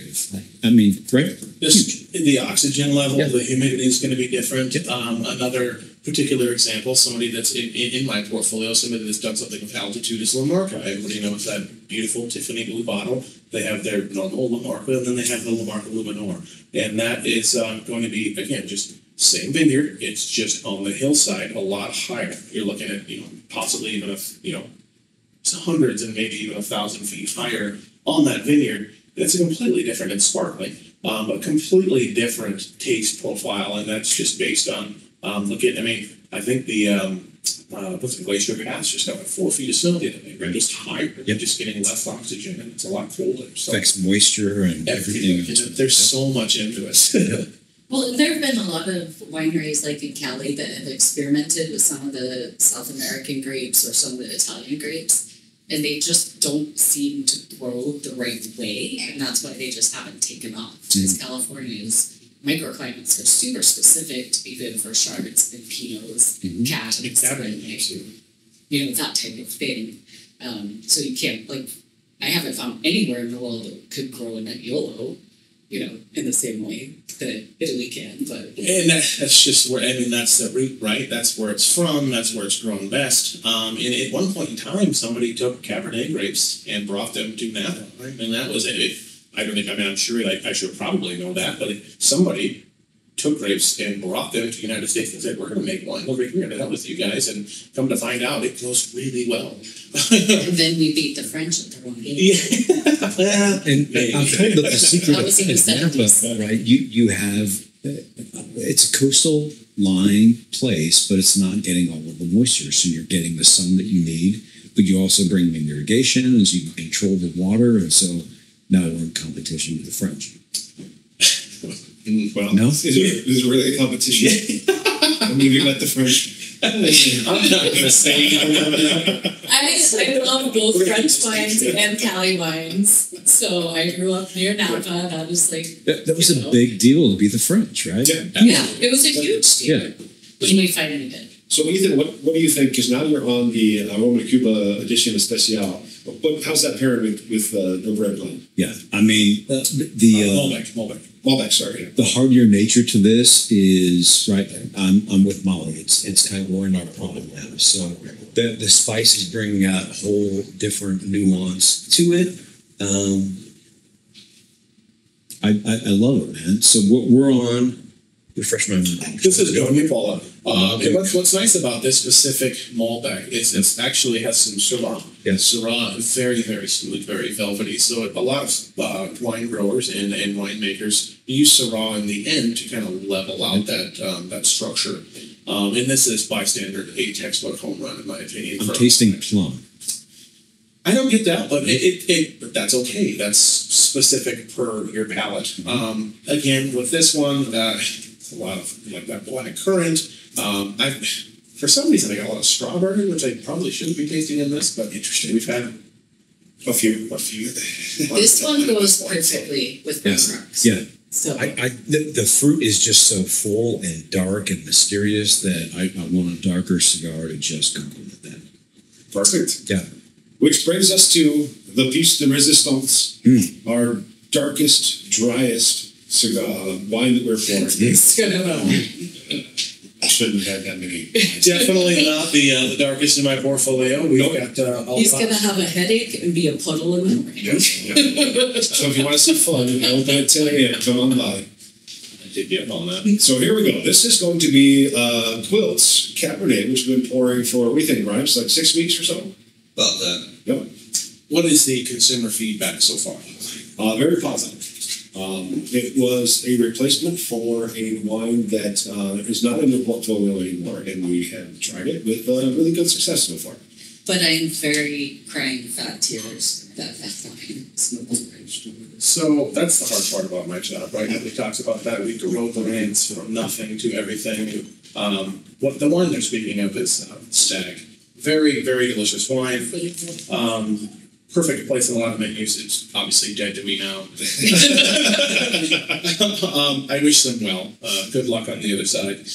I mean, right? The oxygen level, Yeah. the humidity is going to be different. Another particular example, somebody that's in my portfolio, somebody that's done something with altitude is La Marca. Everybody knows that beautiful Tiffany blue bottle. They have their normal La Marca, and then they have the La Marca Luminor. And that is going to be, again, just same vineyard. It's just on the hillside, a lot higher. You're looking at, possibly even hundreds and maybe even 1,000 feet higher on that vineyard. It's a completely different and sparkling, a completely different taste profile, and that's just based on I think the Glacier Pass just got like 4 feet of snow the other day. They're just higher. They're just getting less oxygen, and it's a lot colder. So Affects moisture and everything. There's so much into it. Well, there have been a lot of wineries like in Cali that have experimented with some of the South American grapes or some of the Italian grapes, and they just don't seem to grow the right way, and that's why they just haven't taken off. Because California's microclimates are super specific to be good for Chardonnays and Pinots, Cats, and that type of thing. So you can't, I haven't found anywhere in the world that could grow a Nebbiolo, in the same way that Italy can. But And that's just where, that's the root, right? That's where it's from. That's where it's grown best. And at one point in time, somebody took Cabernet grapes and brought them to Napa. Right? And that was it. I'm sure, I should probably know that, but somebody took grapes and brought them to the United States and said, we're going to make wine over here to help with you guys. And come to find out, it goes really well. and then we beat the French at their own game. Yeah. And I'm told that the secret That was in the of 70s. Napa, right? You have, it's a coastal line place, but it's not getting all of the moisture. So you're getting the sun that you need, but you also bring in irrigation, and so you can control the water. And so now we're in competition with the French. Well, No? is it really a competition? I mean, you got the French. I'm not going to say I love both French wines and Cali wines. So I grew up near Napa. That was That was a big deal to be the French, right? Yeah, it was a huge deal. Yeah. When we finally did. So Ethan, what do you think? Because now you're on the Roma de Cuba Edition Especial. How's that paired with the red blend? Yeah. I mean, Malbec, sorry. the hardier nature to this is right. I'm with Molly. It's kind of we're in our problem now. So the spice is bringing out a whole different nuance to it. I love it, man. So we're on. Refresh my memory. This is Doña Paula. And what's nice about this specific Malbec is it actually has some Syrah. Yes. Syrah is very, very smooth, very velvety. So a lot of wine growers and winemakers use Syrah in the end to kind of level out that structure. And this is by standard a textbook home run in my opinion. I'm tasting plum. I don't get that, but but that's okay. That's specific per your palate. Again, with this one, it's a lot of that black currant. For some reason, I got a lot of strawberry, which I probably shouldn't be tasting in this, but interesting. We've had a few. This one goes perfectly with Rocks. Yeah. So The fruit is just so full and dark and mysterious that I want a darker cigar to just complement that. Perfect. Yeah. Which brings us to the piece de resistance, our darkest, driest cigar wine that we're pouring. it's gonna I shouldn't have had that many. Definitely not the darkest in my portfolio. We've got He's gonna have a headache and be a puddle in the morning. Yeah. So if you want to see fun, open at 10 a.m. Come on by. I did get on that. So here we go. This is going to be Quilt's Cabernet, which we've been pouring for, what do you think, Grimes? Like 6 weeks or so? About that. Yep. What is the consumer feedback so far? Very positive. It was a replacement for a wine that is not in the portfolio anymore, and we have tried it with really good success so far. But I'm very crying fat tears that wine smells great. So that's the hard part about my job, right? Nobody talks about that. We grow the wines from nothing to everything. What the wine they're speaking of is Stag. Very, very delicious wine. Perfect place in a lot of menus. It's obviously dead to me now. I wish them well. Good luck on the other side.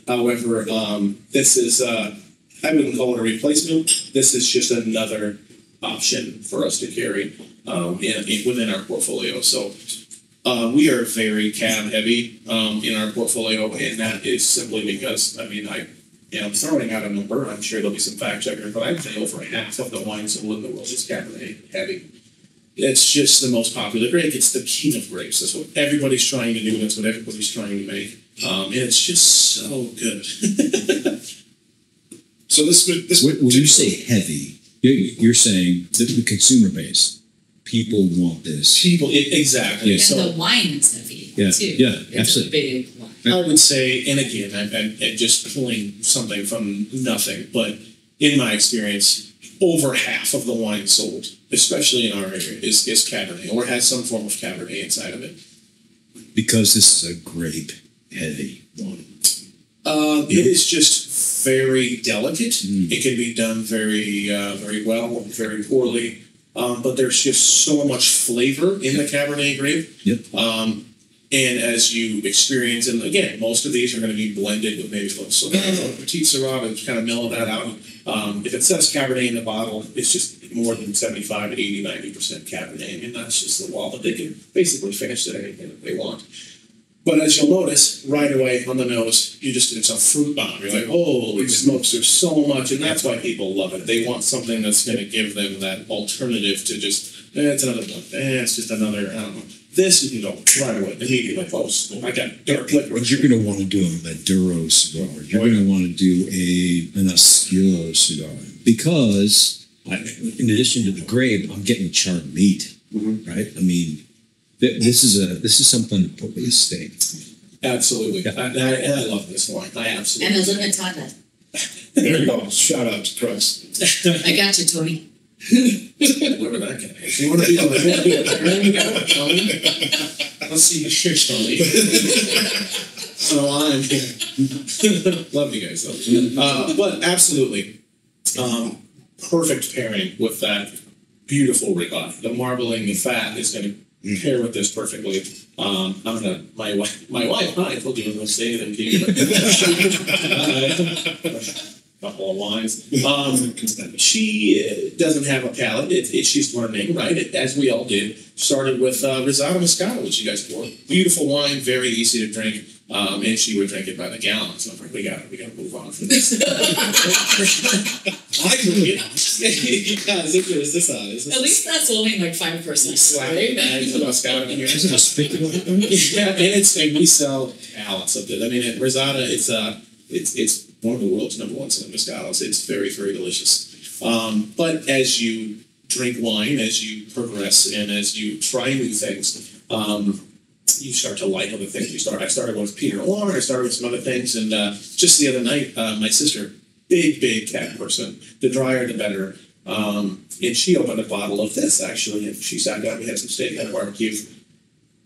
However, this is, I wouldn't call it a replacement. This is just another option for us to carry within our portfolio. So we are very cab heavy in our portfolio, and that is simply because, I'm throwing out a number. I'm sure there'll be some fact checkers, but I'd say over half of the wine sold in the world is Cabernet heavy. It's just the most popular grape. It's the king of grapes. That's what everybody's trying to do. That's what everybody's trying to make. And it's just so good. So this When you say heavy, you're saying the consumer base. People want this. Exactly. Yeah. And the wine is heavy Yeah, too. yeah, It's absolutely. a big wine. I would say, and again, I'm just pulling something from nothing, but in my experience, over half of the wine sold, especially in our area, is Cabernet or has some form of Cabernet inside of it. Because this is a grape heavy wine. It is just very delicate. It can be done very, very well, very poorly. But there's just so much flavor in the Cabernet grape. Yep. And as you experience, and again, most of these are going to be blended with maybe a little petite Syrah to kind of mellow that out. If it says Cabernet in the bottle, it's just more than 75 to 80, 90% Cabernet. And that's just the wall that they can basically finish it anything that they want. But as you'll notice, right away on the nose, it's a fruit bomb. You're like, holy smokes, there's so much. And that's why people love it. They want something that's going to give them that alternative to just, it's another one. It's just another, I don't know. This you can go right away, immediately close. I got dark liquor. But you're going to want to do a Maduro cigar. You're going to want to do an Oscuro cigar. Because, in addition to the grape, I'm getting charred meat. Mm-hmm. Right? I mean, this is something to put with a steak. Absolutely. Yeah. I love this wine. I absolutely. And a limitata. There you go. Shout out to Crux. I got you, Tony. Whoever that guy is. You want to be on the head? Tony? Let's see you here, Tony. So I'm here. Love you guys, though. But absolutely. Perfect pairing with that beautiful ricotta. The marbling, the fat is going to pair with this perfectly. My wife, I told you I was going to say them to you. Couple of lines. She doesn't have a palate. She's learning, right? As we all did. Started with Rosado Moscato, which you guys poured. Beautiful wine, very easy to drink. And she would drink it by the gallon. So I'm like, we got to move on from this. I can get this on. At least that's only like 5%. Right? Moscato in here. Is it a spigot? Yeah, and we sell pallets of it. I mean, at Rosada, it's one of the world's number one selling Moscatos. It's very, very delicious. But as you drink wine, as you progress, and as you try new things, you start to like other things. I started with Pinot Noir. I started with some other things, and just the other night, my sister, big cat person, the drier the better. And she opened a bottle of this actually, and she sat down. We had some steak at a barbecue.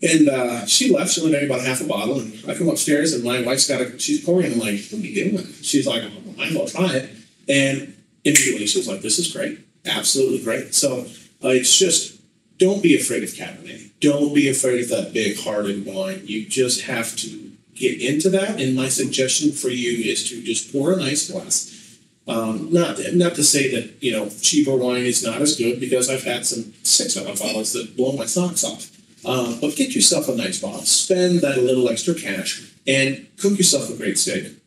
And she left. She only drank about half a bottle. And I come upstairs, and my wife's she's pouring. I'm like, what are you doing? She's like, I'm going to try it. And immediately she was like, this is great. Absolutely great. So it's just, don't be afraid of Cabernet. Don't be afraid of that big-hearted wine. You just have to get into that. And my suggestion for you is to just pour a nice glass. Not to say that, cheaper wine is not as good, because I've had some $6 bottles that blow my socks off. But get yourself a nice bottle. Spend that little extra cash and cook yourself a great steak.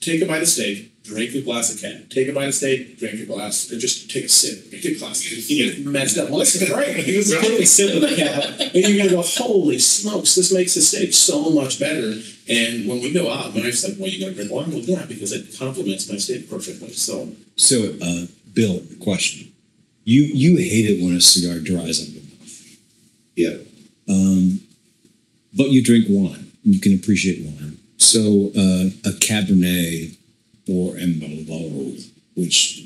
Take a bite of steak, drink a glass of Cab. Take a bite of steak, drink a glass, or just take a sip. Drink a glass. You get messed up. Well, this is great. You just take a sip of the Cab, and you're going to go, holy smokes, this makes the steak so much better. And when we go out, my wife's like, well, you going to drink wine? Well, yeah, because it complements my steak perfectly. So, Bill, question. You hate it when a cigar dries up your mouth. Yeah. But you drink wine. You can appreciate wine. So a Cabernet or a Merlot, which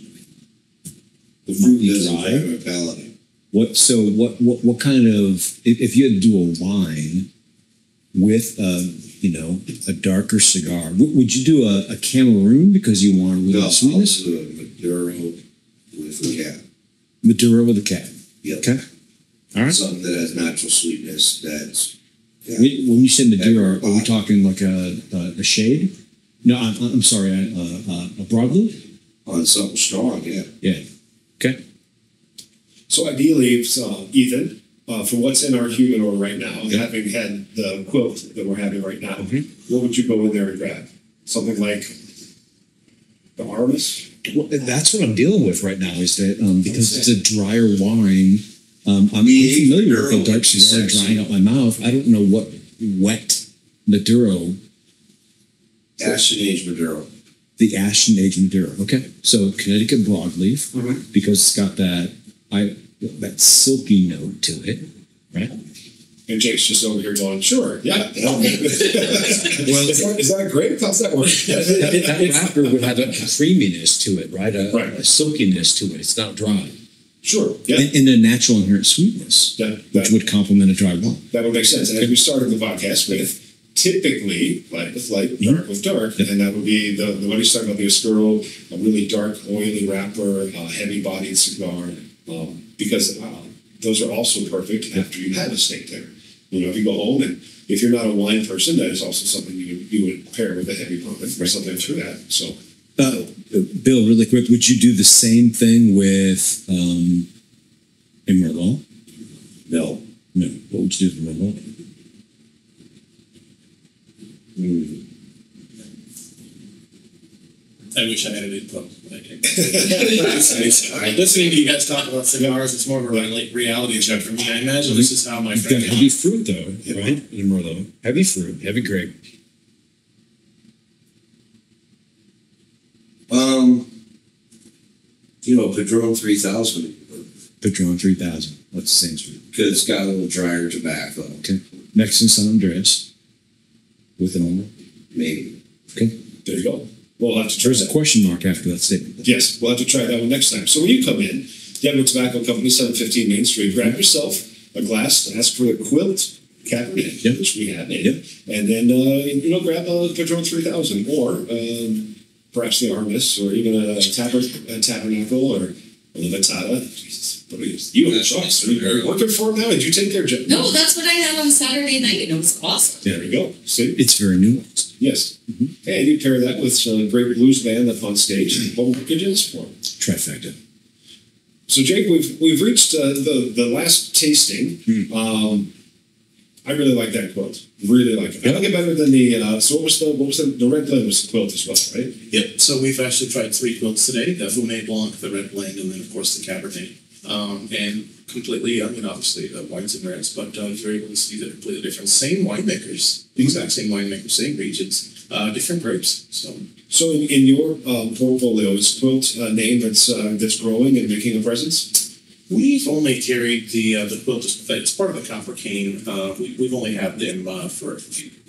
The fruit might be doesn't dry. have a palate. What kind of, if you had to do a wine with a darker cigar, would you do a Cameroon because you want a No, little I'll sweetness? do a Maduro with a cap. Maduro with a cab. Yep. Okay. All right. Something that has natural sweetness. That's When you say Maduro, are we talking like a shade? No, I'm sorry, a broadleaf? on something strong. Yeah. Yeah. Okay. So ideally, Ethan, for what's in our humidor right now, having had the quilt that we're having right now, what would you go in there and grab? Something like the Armis? Well, that's what I'm dealing with right now. Is that because it's a drier wine? I'm familiar with a dark cigar drying out my mouth. I don't know what wet Maduro. Ashen age Maduro. The Ashen Age Maduro. Okay, so Connecticut broadleaf because it's got that silky note to it, right? And Jake's just over here going, sure, yeah. Well, is that a grape? How's that work? that wrapper would have a creaminess to it, right? Right. A silkiness to it. It's not dry. Sure, yeah. And a natural inherent sweetness, which would complement a dry wine. That would make sense. And as we started the podcast with, typically light with light, dark with dark, and that would be the one he's talking about, the Oscuro, a really dark, oily wrapper, heavy-bodied cigar, because those are also perfect after you have a steak dinner. You know, if you go home and if you're not a wine person, that is also something you would pair with a heavy bourbon or something through that. So, Bill, really quick, would you do the same thing with a Merlot? No. No. What would you do with a Merlot? I wish I had an input. Listening to you guys talk about cigars, it's more of a reality check for me. I imagine this is how my You've got friend. heavy fruit, though, right? In a Merlot. Heavy fruit, heavy grape. Padron 3000 Patron 3000. What's the same street? because it's got a little drier tobacco. Okay. Mexican San Andreas with an armor. Maybe. Okay. there you go. We'll have to try There's a that. question mark after that statement. Yes, we'll have to try that one next time. So when you come in, Deadwood Tobacco Company, 715 Main Street, grab yourself a glass, ask for the Quilt Cabernet, Yep. which we have made, Yep. and then grab a Padron 3000 or perhaps the Armis or even a Tabernacle or a Levitada. Jesus, what are you have a choice. Are you working for him now? Did you take their job? No, that's what I had on Saturday night, and it was awesome. There you go. See? It's very nuanced. Yes. And you pair that with some great blues band up on stage. What would you do this for? Trifecta. So, Jake, we've reached the last tasting. I really like that quilt. Really like it. I like it better than the. So, what was the red blend was the quilt as well, right? Yep. So we've actually tried 3 quilts today: the Fumé Blanc, the Red Blend, and then of course the Cabernet. And completely, obviously the whites and reds, but you're able to see they're completely different. Same winemakers, exact same winemakers, same regions, different grapes. So, in your portfolio, is quilt a name that's growing and making a presence? We've only carried the quilt as part of the Copper Cane. We've only had them for,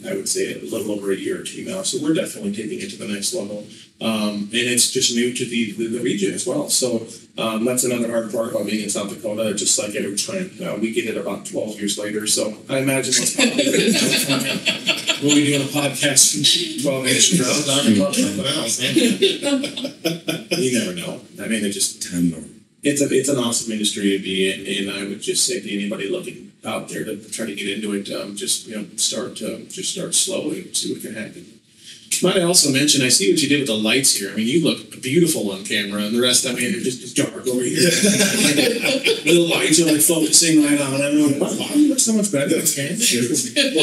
I would say, a little over a year or two now. So we're definitely taking it to the next level. And it's just new to the region as well. So that's another hard part about being in South Dakota. Just like every time, we get it about 12 years later. So I imagine what's probably we'll be doing a podcast 12 years from now talking about something else. You never know. I mean, it just it's an awesome industry to be in, and I would just say to anybody looking out there to try to get into it, start slowly and see what can happen. Might I also mention, I see what you did with the lights here. I mean, you look beautiful on camera, and the rest, I mean, they're just dark over here. The lights are like focusing right on. I'm like, wow, you look so much better on camera.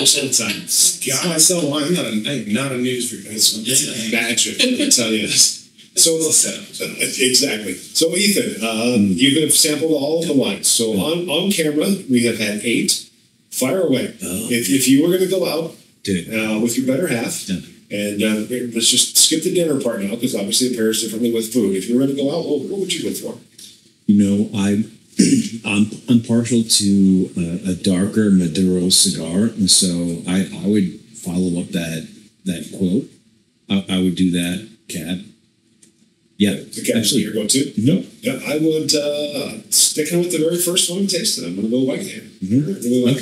Sometimes. God, I'm not a news reporter. It's magic, I tell you. So exactly. So Ethan, you have sampled all of the wines. So on camera, we have had 8. Fire away. If you were going to go out with your better half, and let's just skip the dinner part now, because obviously it pairs differently with food. If you were going to go out, what would you go for? I I'm partial to a darker Maduro cigar, and so I would follow up that quote. I would do that, Cab. Yeah, The Cab is your go-to? No. Yeah, I would, sticking with the very first one we tasted, I'm going to go Whitehaven. Really like,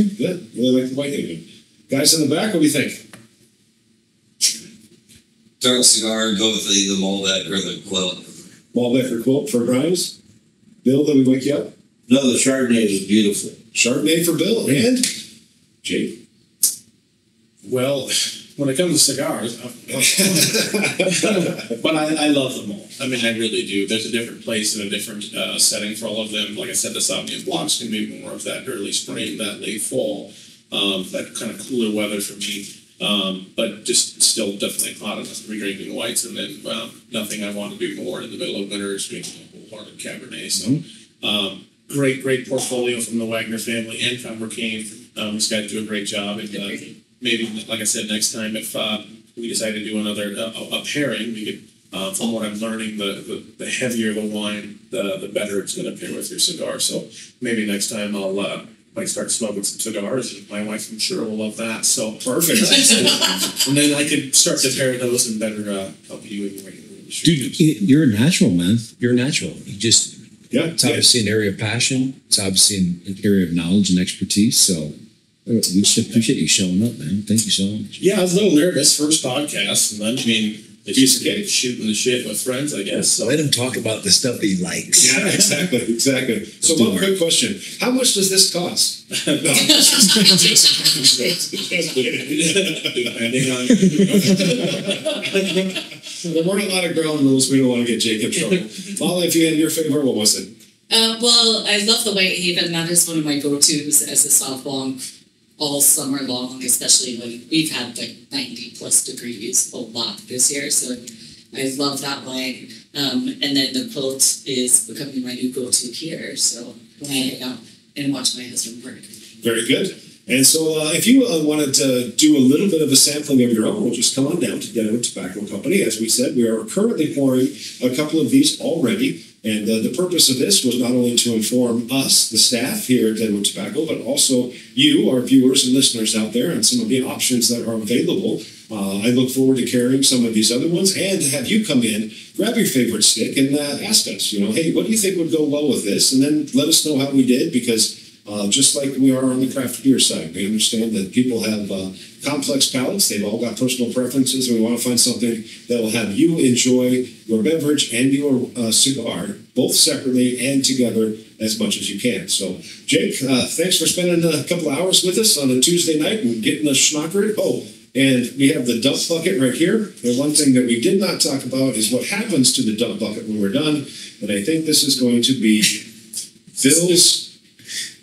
really like the Whitehaven. Guys in the back, what do you think? Dark cigar, go with the Malbec or the Quilt. Malbec or Quilt for Grimes? Bill, did we wake you up? No, the Chardonnay was beautiful. Chardonnay for Bill. And Jake? Well, when it comes to cigars, but I love them all. I mean, I really do. There's a different place and a different setting for all of them. Like I said, the Sauvignon Blancs can be more of that early spring, that late fall, that kind of cooler weather for me. But just still definitely hot enough to be drinking whites, and then nothing I want to do more in the middle of winter is drinking a wholehearted Cabernet. So great portfolio from the Wagner family and Founder Kane. These guys do a great job. And maybe, like I said, next time if we decide to do another a pairing, we could. From what I'm learning, the heavier the wine, the better it's going to pair with your cigar. So maybe next time I'll might start smoking some cigars, and my wife, I'm sure, will love that. So Perfect. and then I could start to pair those and better help you in your industry. Dude, you're a natural, man. You're a natural. You just, it's Yeah. obviously an area of passion. It's obviously an area of knowledge and expertise. So we just appreciate you showing up, man. Thank you so much. Yeah, I was a little nervous first podcast, and then I mean, it's just shooting the shit with friends, I guess. So Let him talk about the stuff he likes. Yeah, exactly. So one quick question. How much does this cost? No. depending on There weren't a lot of ground rules. We don't want to get Jake in trouble. Molly, if you had your favorite, what was it? Well, I love the Whitehaven. That is one of my go-tos as a soft blanc all summer long, especially when we've had like 90 plus degrees a lot this year. So I love that wine. And then the Quilt is becoming my new go-to here. So when I hang out and watch my husband work. Very good. And so if you wanted to do a little bit of a sampling of your own, we'll just come on down to Deadwood Tobacco Company. As we said, we are currently pouring a couple of these already. And the purpose of this was not only to inform us, the staff here at Deadwood Tobacco, but also you, our viewers and listeners out there, and some of the options that are available. I look forward to carrying some of these other ones and to have you come in, grab your favorite stick, and ask us, hey, what do you think would go well with this? And then let us know how we did, because just like we are on the craft beer side, we understand that people have complex palates. They've all got personal preferences, and we want to find something that will have you enjoy your beverage and your cigar, both separately and together, as much as you can. So, Jake, thanks for spending a couple of hours with us on a Tuesday night and getting us schnockered. Oh, and we have the dump bucket right here. The one thing that we did not talk about is what happens to the dump bucket when we're done. And I think this is going to be Bill's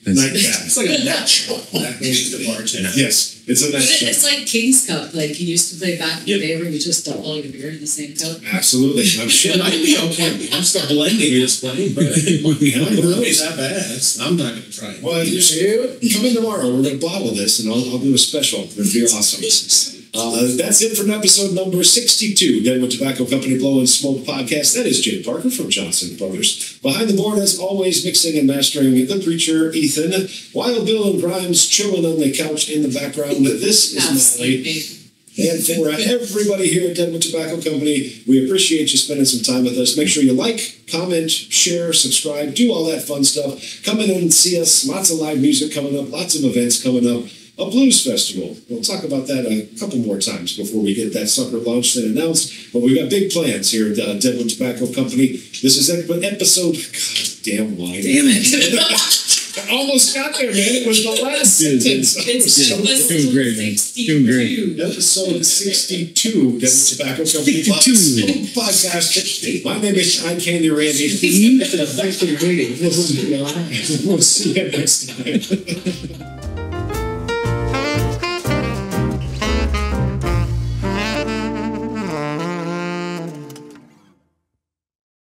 nightcap. it's like a natural. That means the bartender. Yes, it's a nice It's like King's Cup, like you used to play back in the day where you just dump all your beer in the same cup. Absolutely. I'm sure. It might be okay. I'm still blending this thing, but it might be really that bad. I'm not going to try it. Well, come in tomorrow. We're going to bottle this, and I'll do a special. It'll be awesome. That's it for episode number 62, Deadwood Tobacco Company Blow and Smoke podcast. That is Jay Parker from Johnson Brothers. Behind the board, as always, mixing and mastering the preacher, Ethan. Wild Bill and Grimes chilling on the couch in the background. This is Molly. And for everybody here at Deadwood Tobacco Company, we appreciate you spending some time with us. Make sure you like, comment, share, subscribe, do all that fun stuff. Come in and see us. Lots of live music coming up, lots of events coming up. A blues festival. We'll talk about that a couple more times before we get that sucker launched and announced. But we've got big plans here at Deadwood Tobacco Company. This is episode... God damn wine. Damn it. I almost got there, man. It was the last sentence. Doing great, man. Doing great. Episode 62, Deadwood Tobacco Company podcast. My name is Eye Candy Randy. Thanks for waiting. We'll see you next time.